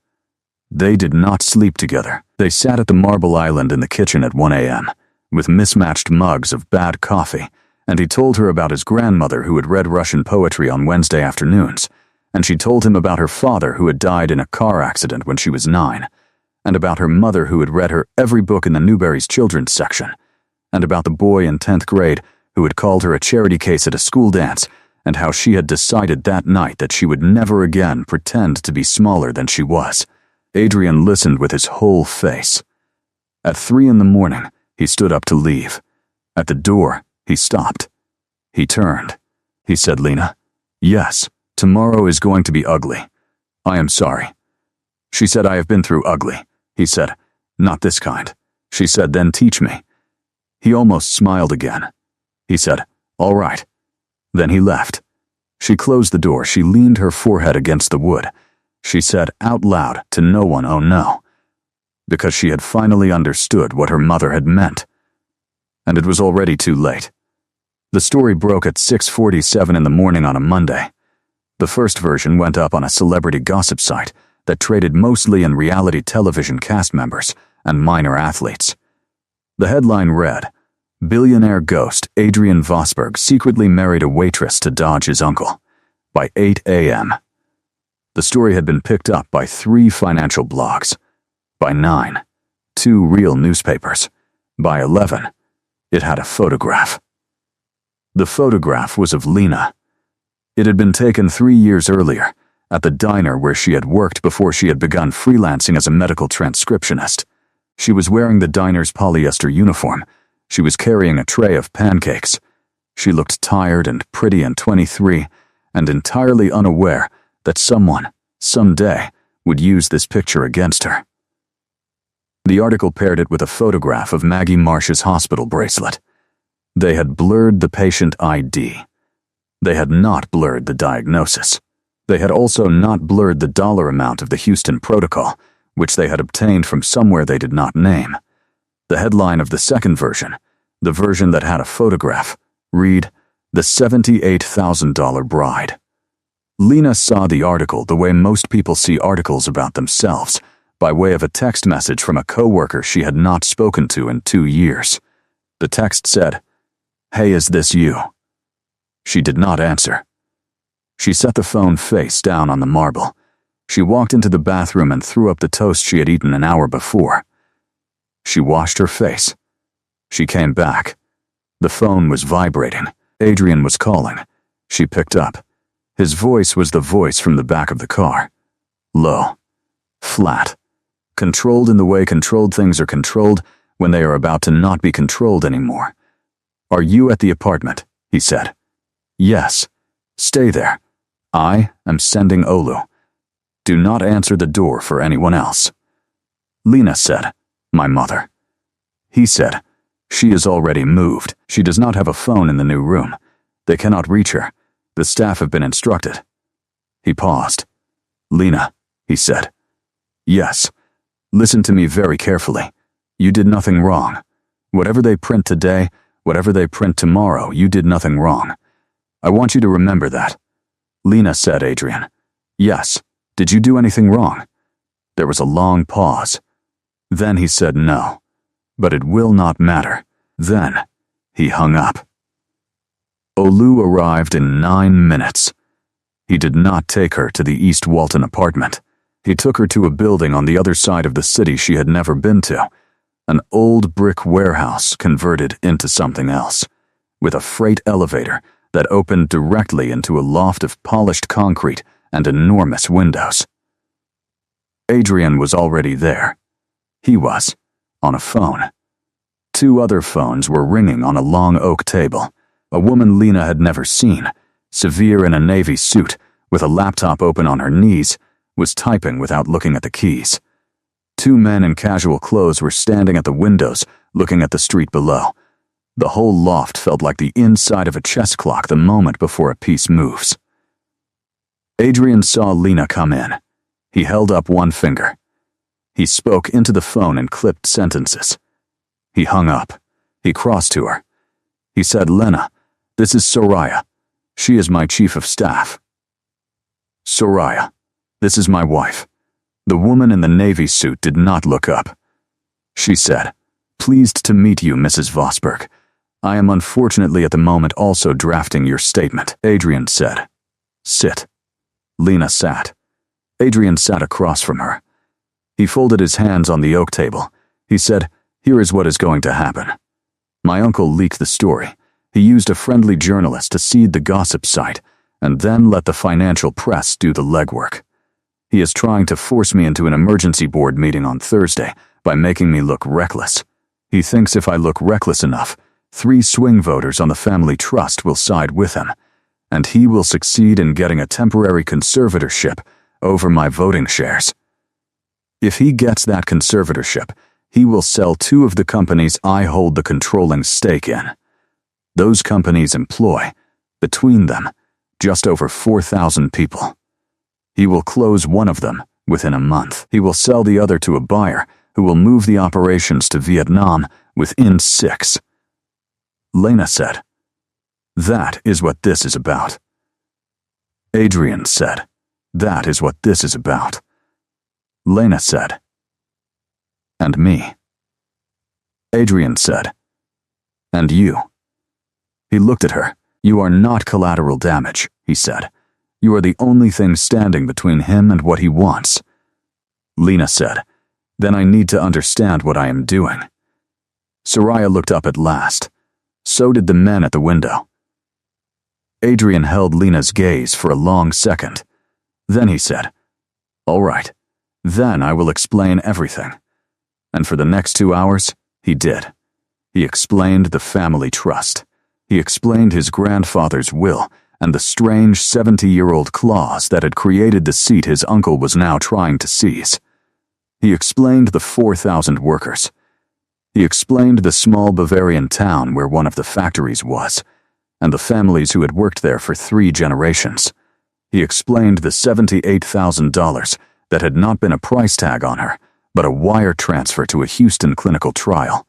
[SPEAKER 1] They did not sleep together. They sat at the marble island in the kitchen at 1 a.m., with mismatched mugs of bad coffee, and he told her about his grandmother who had read Russian poetry on Wednesday afternoons, and she told him about her father who had died in a car accident when she was 9, and about her mother who had read her every book in the Newberry's children's section, and about the boy in 10th grade who had called her a charity case at a school dance, and how she had decided that night that she would never again pretend to be smaller than she was. Adrian listened with his whole face. At 3 a.m, he stood up to leave. At the door, he stopped. He turned. He said, Lena, yes, tomorrow is going to be ugly. I am sorry. She said, I have been through ugly. He said, not this kind. She said, then teach me. He almost smiled again. He said, all right. Then he left. She closed the door. She leaned her forehead against the wood. She said out loud to no one, oh no, because she had finally understood what her mother had meant. And it was already too late. The story broke at 6:47 a.m. on a Monday. The first version went up on a celebrity gossip site that traded mostly in reality television cast members and minor athletes. The headline read, Billionaire ghost Adrian Vosberg secretly married a waitress to dodge his uncle. By 8 a.m. The story had been picked up by 3 financial blogs. By 9, 2 real newspapers. By 11, it had a photograph. The photograph was of Lena. It had been taken 3 years earlier, at the diner where she had worked before she had begun freelancing as a medical transcriptionist. She was wearing the diner's polyester uniform. She was carrying a tray of pancakes. She looked tired and pretty and 23, and entirely unaware that someone, someday, would use this picture against her. The article paired it with a photograph of Maggie Marsh's hospital bracelet. They had blurred the patient ID. They had not blurred the diagnosis. They had also not blurred the dollar amount of the Houston protocol, which they had obtained from somewhere they did not name. The headline of the second version, the version that had a photograph, read, The $78,000 Bride. Lena saw the article the way most people see articles about themselves, by way of a text message from a coworker she had not spoken to in 2 years. The text said, Hey, is this you? She did not answer. She set the phone face down on the marble. She walked into the bathroom and threw up the toast she had eaten an hour before. She washed her face. She came back. The phone was vibrating. Adrian was calling. She picked up. His voice was the voice from the back of the car. Low. Flat. Controlled in the way controlled things are controlled when they are about to not be controlled anymore. Are you at the apartment? He said. Yes. Stay there. I am sending Olu. Do not answer the door for anyone else. Lena said, My mother. He said, She is already moved. She does not have a phone in the new room. They cannot reach her. The staff have been instructed. He paused. Lena, he said. Yes. Listen to me very carefully. You did nothing wrong. Whatever they print today, whatever they print tomorrow, you did nothing wrong. I want you to remember that. Lena said, Adrian. Yes. Did you do anything wrong? There was a long pause. Then he said no. But it will not matter. Then he hung up. Olu arrived in 9 minutes. He did not take her to the East Walton apartment. He took her to a building on the other side of the city she had never been to, an old brick warehouse converted into something else, with a freight elevator that opened directly into a loft of polished concrete and enormous windows. Adrian was already there. He was, on a phone. 2 other phones were ringing on a long oak table. A woman Lena had never seen, severe in a navy suit, with a laptop open on her knees, was typing without looking at the keys. 2 men in casual clothes were standing at the windows, looking at the street below. The whole loft felt like the inside of a chess clock the moment before a piece moves. Adrian saw Lena come in. He held up one finger. He spoke into the phone in clipped sentences. He hung up. He crossed to her. He said, "Lena, this is Soraya. She is my chief of staff." "Soraya, this is my wife." The woman in the navy suit did not look up. She said, "Pleased to meet you, Mrs. Vosberg. I am unfortunately at the moment also drafting your statement." Adrian said, "Sit." Lena sat. Adrian sat across from her. He folded his hands on the oak table. He said, "Here is what is going to happen. My uncle leaked the story. He used a friendly journalist to seed the gossip site, and then let the financial press do the legwork. He is trying to force me into an emergency board meeting on Thursday by making me look reckless. He thinks if I look reckless enough, 3 swing voters on the family trust will side with him, and he will succeed in getting a temporary conservatorship over my voting shares. If he gets that conservatorship, he will sell 2 of the companies I hold the controlling stake in. Those companies employ, between them, just over 4,000 people. He will close one of them within a month. He will sell the other to a buyer who will move the operations to Vietnam within 6. Lena said, "That is what this is about." Adrian said, "That is what this is about." Lena said, "And me." Adrian said, "And you." He looked at her. "You are not collateral damage," he said. "You are the only thing standing between him and what he wants." Lena said, "Then I need to understand what I am doing." Soraya looked up at last. So did the men at the window. Adrian held Lena's gaze for a long second. Then he said, "All right, then I will explain everything." And for the next 2 hours, he did. He explained the family trust. He explained his grandfather's will and the strange 70-year-old clause that had created the seat his uncle was now trying to seize. He explained the 4,000 workers. He explained the small Bavarian town where one of the factories was, and the families who had worked there for 3 generations. He explained the $78,000 that had not been a price tag on her, but a wire transfer to a Houston clinical trial,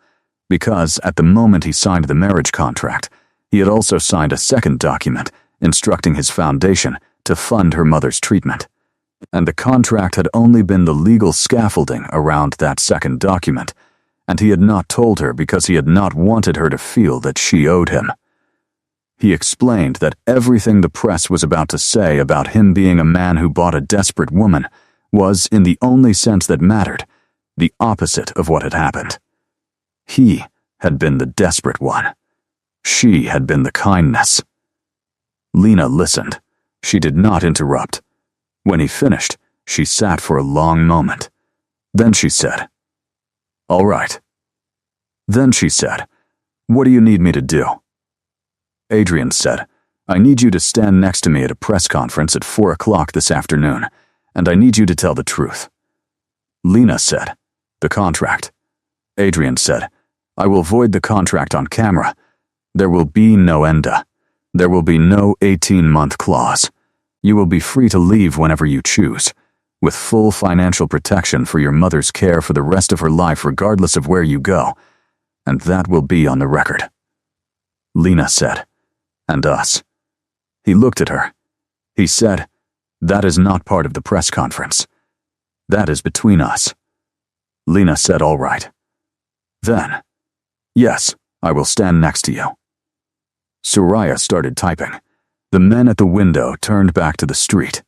[SPEAKER 1] because at the moment he signed the marriage contract, he had also signed a second document instructing his foundation to fund her mother's treatment. And the contract had only been the legal scaffolding around that second document, and he had not told her because he had not wanted her to feel that she owed him. He explained that everything the press was about to say about him being a man who bought a desperate woman was, in the only sense that mattered, the opposite of what had happened. He had been the desperate one. She had been the kindness. Lena listened. She did not interrupt. When he finished, she sat for a long moment. Then she said, "All right." Then she said, "What do you need me to do?" Adrian said, "I need you to stand next to me at a press conference at 4 o'clock this afternoon, and I need you to tell the truth." Lena said, "The contract." Adrian said, "I will void the contract on camera. There will be no ENDA. There will be no 18-month clause. You will be free to leave whenever you choose, with full financial protection for your mother's care for the rest of her life regardless of where you go, and that will be on the record." Lena said, "And us?" He looked at her. He said, "That is not part of the press conference. That is between us." Lena said, "All right." Then, "Yes, I will stand next to you." Soraya started typing. The men at the window turned back to the street.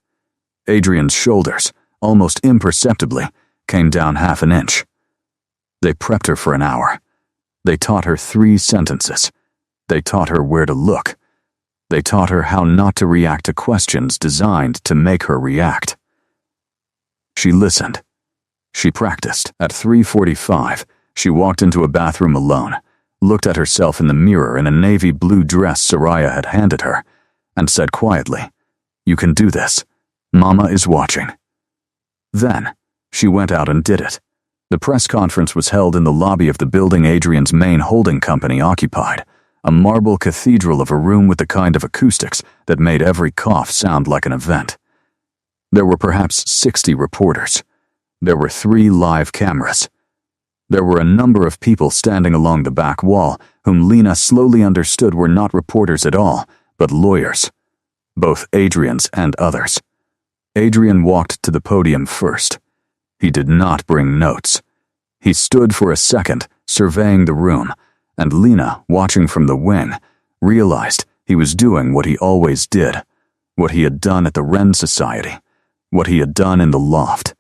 [SPEAKER 1] Adrian's shoulders, almost imperceptibly, came down half an inch. They prepped her for an hour. They taught her 3 sentences. They taught her where to look. They taught her how not to react to questions designed to make her react. She listened. She practiced. At 3:45, she walked into a bathroom alone, looked at herself in the mirror in a navy blue dress Soraya had handed her, and said quietly, "You can do this. Mama is watching." Then, she went out and did it. The press conference was held in the lobby of the building Adrian's main holding company occupied, a marble cathedral of a room with the kind of acoustics that made every cough sound like an event. There were perhaps 60 reporters. There were 3 live cameras. There were a number of people standing along the back wall whom Lena slowly understood were not reporters at all, but lawyers. Both Adrian's and others. Adrian walked to the podium first. He did not bring notes. He stood for a second, surveying the room, and Lena, watching from the wing, realized he was doing what he always did, what he had done at the Wren Society, what he had done in the loft.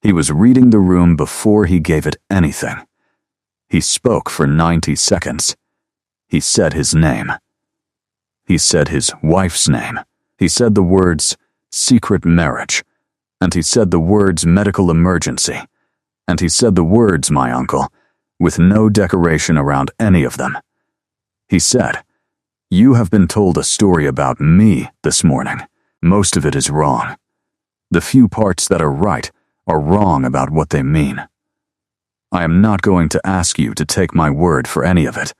[SPEAKER 1] He was reading the room before he gave it anything. He spoke for 90 seconds. He said his name. He said his wife's name. He said the words, secret marriage. And he said the words, medical emergency. And he said the words, my uncle, with no decoration around any of them. He said, "You have been told a story about me this morning. Most of it is wrong. The few parts that are right are wrong about what they mean. I am not going to ask you to take my word for any of it.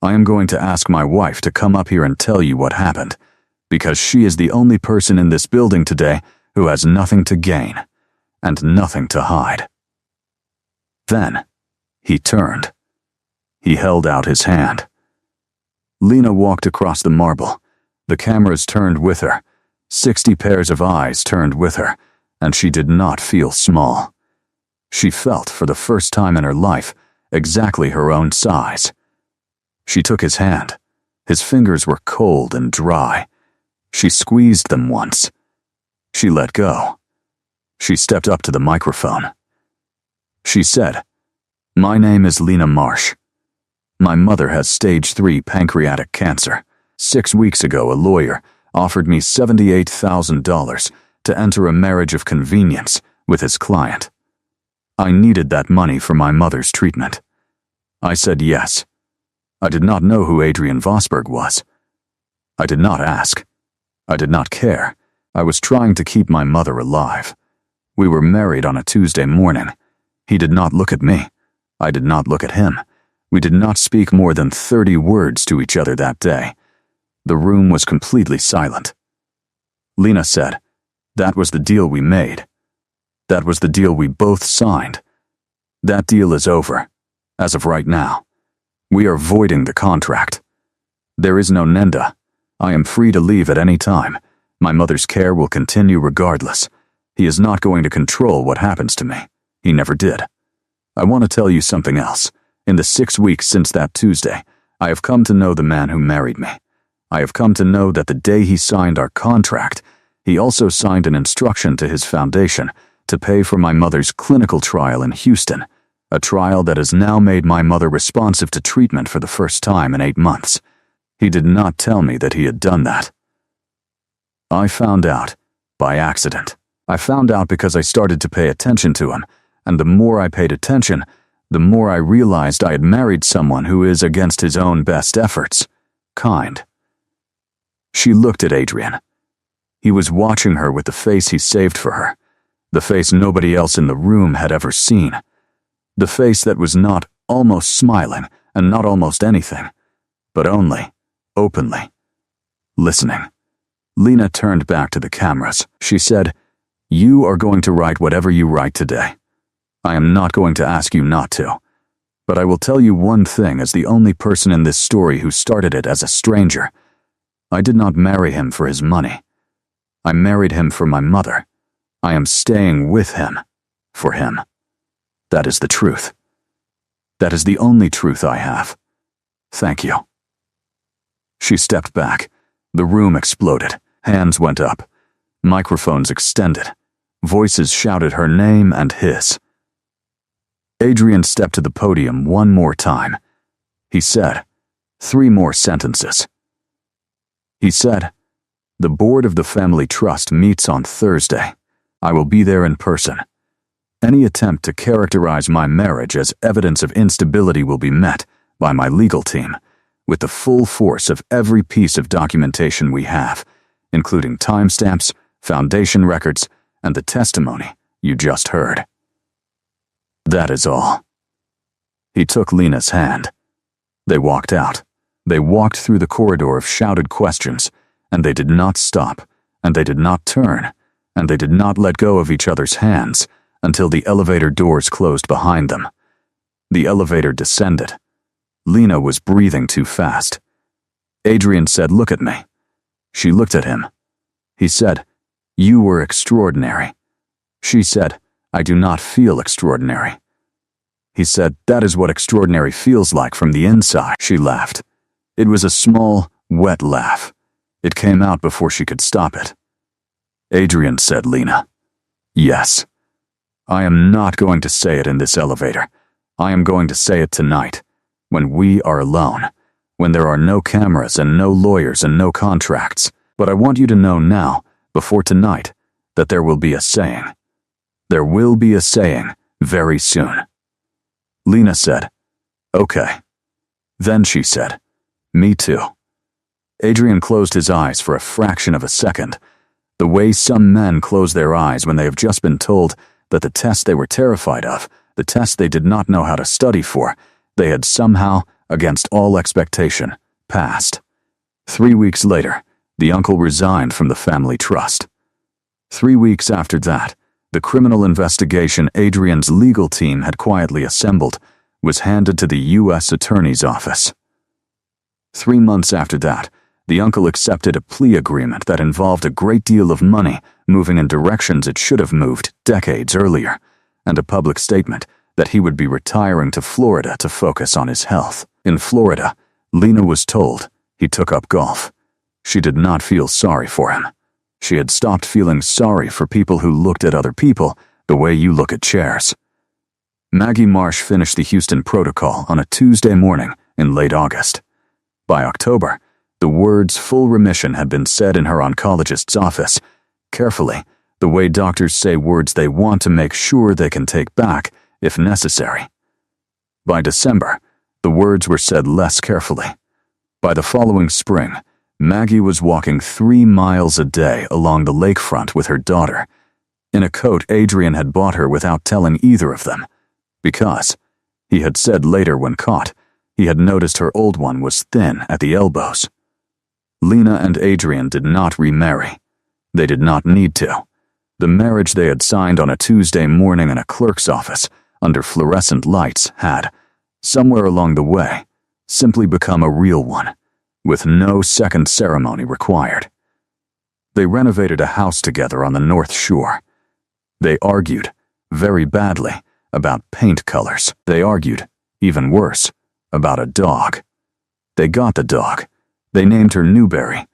[SPEAKER 1] I am going to ask my wife to come up here and tell you what happened, because she is the only person in this building today who has nothing to gain and nothing to hide." Then, he turned. He held out his hand. Lena walked across the marble. The cameras turned with her. 60 pairs of eyes turned with her, and she did not feel small. She felt, for the first time in her life, exactly her own size. She took his hand. His fingers were cold and dry. She squeezed them once. She let go. She stepped up to the microphone. She said, "My name is Lena Marsh. My mother has stage 3 pancreatic cancer. 6 weeks ago, a lawyer offered me $78,000 to enter a marriage of convenience with his client. I needed that money for my mother's treatment. I said yes. I did not know who Adrian Vosberg was. I did not ask. I did not care. I was trying to keep my mother alive. We were married on a Tuesday morning. He did not look at me. I did not look at him. We did not speak more than 30 words to each other that day. The room was completely silent. Lena said, "That was the deal we made. That was the deal we both signed. That deal is over, as of right now. We are voiding the contract. There is no Nenda. I am free to leave at any time. My mother's care will continue regardless. He is not going to control what happens to me. He never did. I want to tell you something else. In the 6 weeks since that Tuesday, I have come to know the man who married me. I have come to know that the day he signed our contract, he also signed an instruction to his foundation to pay for my mother's clinical trial in Houston, a trial that has now made my mother responsive to treatment for the first time in 8 months. He did not tell me that he had done that. I found out by accident. I found out because I started to pay attention to him, and the more I paid attention, the more I realized I had married someone who is, against his own best efforts, kind." She looked at Adrian. He was watching her with the face he saved for her, the face nobody else in the room had ever seen, the face that was not almost smiling and not almost anything, but only, openly, listening. Lena turned back to the cameras. She said, "You are going to write whatever you write today. I am not going to ask you not to. But I will tell you one thing as the only person in this story who started it as a stranger. I did not marry him for his money. I married him for my mother. I am staying with him for him. That is the truth. That is the only truth I have. Thank you." She stepped back. The room exploded. Hands went up. Microphones extended. Voices shouted her name and his. Adrian stepped to the podium one more time. He said 3 more sentences. He said, "The board of the family trust meets on Thursday. I will be there in person. Any attempt to characterize my marriage as evidence of instability will be met by my legal team with the full force of every piece of documentation we have, including timestamps, foundation records, and the testimony you just heard. That is all." He took Lena's hand. They walked out. They walked through the corridor of shouted questions, and they did not stop, and they did not turn, and they did not let go of each other's hands until the elevator doors closed behind them. The elevator descended. Lena was breathing too fast. Adrian said, "Look at me." She looked at him. He said, "You were extraordinary." She said, "I do not feel extraordinary." He said, "That is what extraordinary feels like from the inside." She laughed. It was a small, wet laugh. It came out before she could stop it. Adrian said, "Lena." "Yes. I am not going to say it in this elevator. I am going to say it tonight, when we are alone, when there are no cameras and no lawyers and no contracts. But I want you to know now, before tonight, that there will be a saying. There will be a saying very soon." Lena said, "Okay." Then she said, "Me too." Adrian closed his eyes for a fraction of a second, the way some men close their eyes when they have just been told that the test they were terrified of, the test they did not know how to study for, they had somehow, against all expectation, passed. 3 weeks later, the uncle resigned from the family trust. 3 weeks after that, the criminal investigation Adrian's legal team had quietly assembled was handed to the U.S. Attorney's Office. 3 months after that, the uncle accepted a plea agreement that involved a great deal of money moving in directions it should have moved decades earlier, and a public statement that he would be retiring to Florida to focus on his health. In Florida, Lena was told he took up golf. She did not feel sorry for him. She had stopped feeling sorry for people who looked at other people the way you look at chairs. Maggie Marsh finished the Houston Protocol on a Tuesday morning in late August. By October, the words "full remission" had been said in her oncologist's office, carefully, the way doctors say words they want to make sure they can take back if necessary. By December, the words were said less carefully. By the following spring, Maggie was walking 3 miles a day along the lakefront with her daughter, in a coat Adrian had bought her without telling either of them, because, he had said later when caught, he had noticed her old one was thin at the elbows. Lena and Adrian did not remarry. They did not need to. The marriage they had signed on a Tuesday morning in a clerk's office under fluorescent lights had, somewhere along the way, simply become a real one, with no second ceremony required. They renovated a house together on the North Shore. They argued, very badly, about paint colors. They argued, even worse, about a dog. They got the dog. They named her Newberry,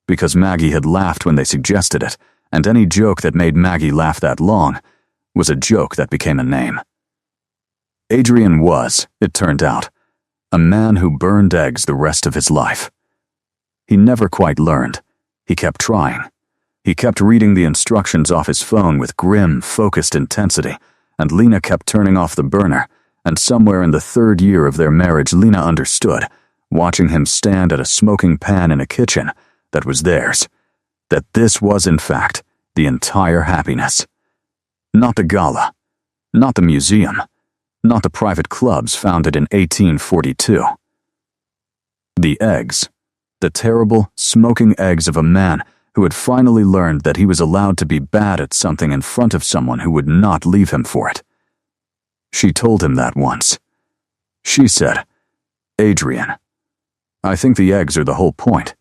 [SPEAKER 1] because Maggie had laughed when they suggested it, and any joke that made Maggie laugh that long was a joke that became a name. Adrian was, it turned out, a man who burned eggs the rest of his life. He never quite learned. He kept trying. He kept reading the instructions off his phone with grim, focused intensity, and Lena kept turning off the burner, and somewhere in the 3rd year of their marriage Lena understood, watching him stand at a smoking pan in a kitchen that was theirs, that this was in fact the entire happiness. Not the gala, not the museum, not the private clubs founded in 1842. The eggs, the terrible, smoking eggs of a man who had finally learned that he was allowed to be bad at something in front of someone who would not leave him for it. She told him that once. She said, "Adrian, I think the eggs are the whole point."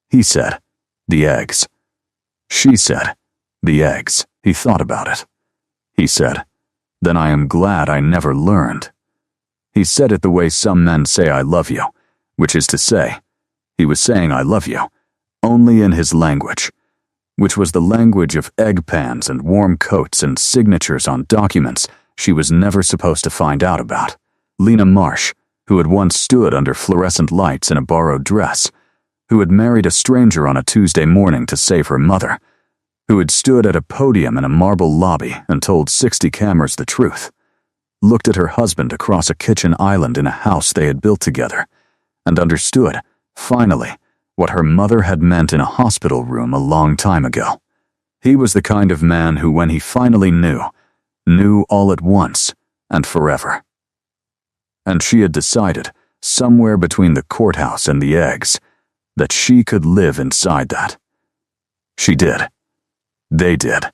[SPEAKER 1] He said, "The eggs." She said, "The eggs." He thought about it. He said, "Then I am glad I never learned." He said it the way some men say "I love you," which is to say, he was saying "I love you," only in his language, which was the language of egg pans and warm coats and signatures on documents she was never supposed to find out about. Lena Marsh, who had once stood under fluorescent lights in a borrowed dress, who had married a stranger on a Tuesday morning to save her mother, who had stood at a podium in a marble lobby and told 60 cameras the truth, looked at her husband across a kitchen island in a house they had built together, and understood, finally, what her mother had meant in a hospital room a long time ago. He was the kind of man who, when he finally knew all at once and forever. And she had decided, somewhere between the courthouse and the eggs, that she could live inside that. She did. They did.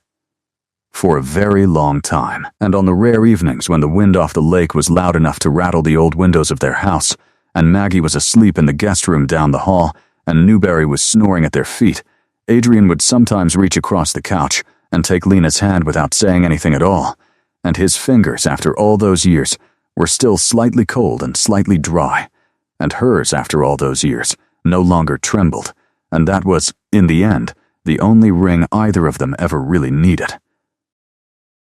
[SPEAKER 1] for a very long time. And on the rare evenings when the wind off the lake was loud enough to rattle the old windows of their house, and Maggie was asleep in the guest room down the hall, and Newberry was snoring at their feet, Adrian would sometimes reach across the couch and take Lena's hand without saying anything at all, and his fingers, after all those years, were still slightly cold and slightly dry, and hers, after all those years, no longer trembled, and that was, in the end, the only ring either of them ever really needed.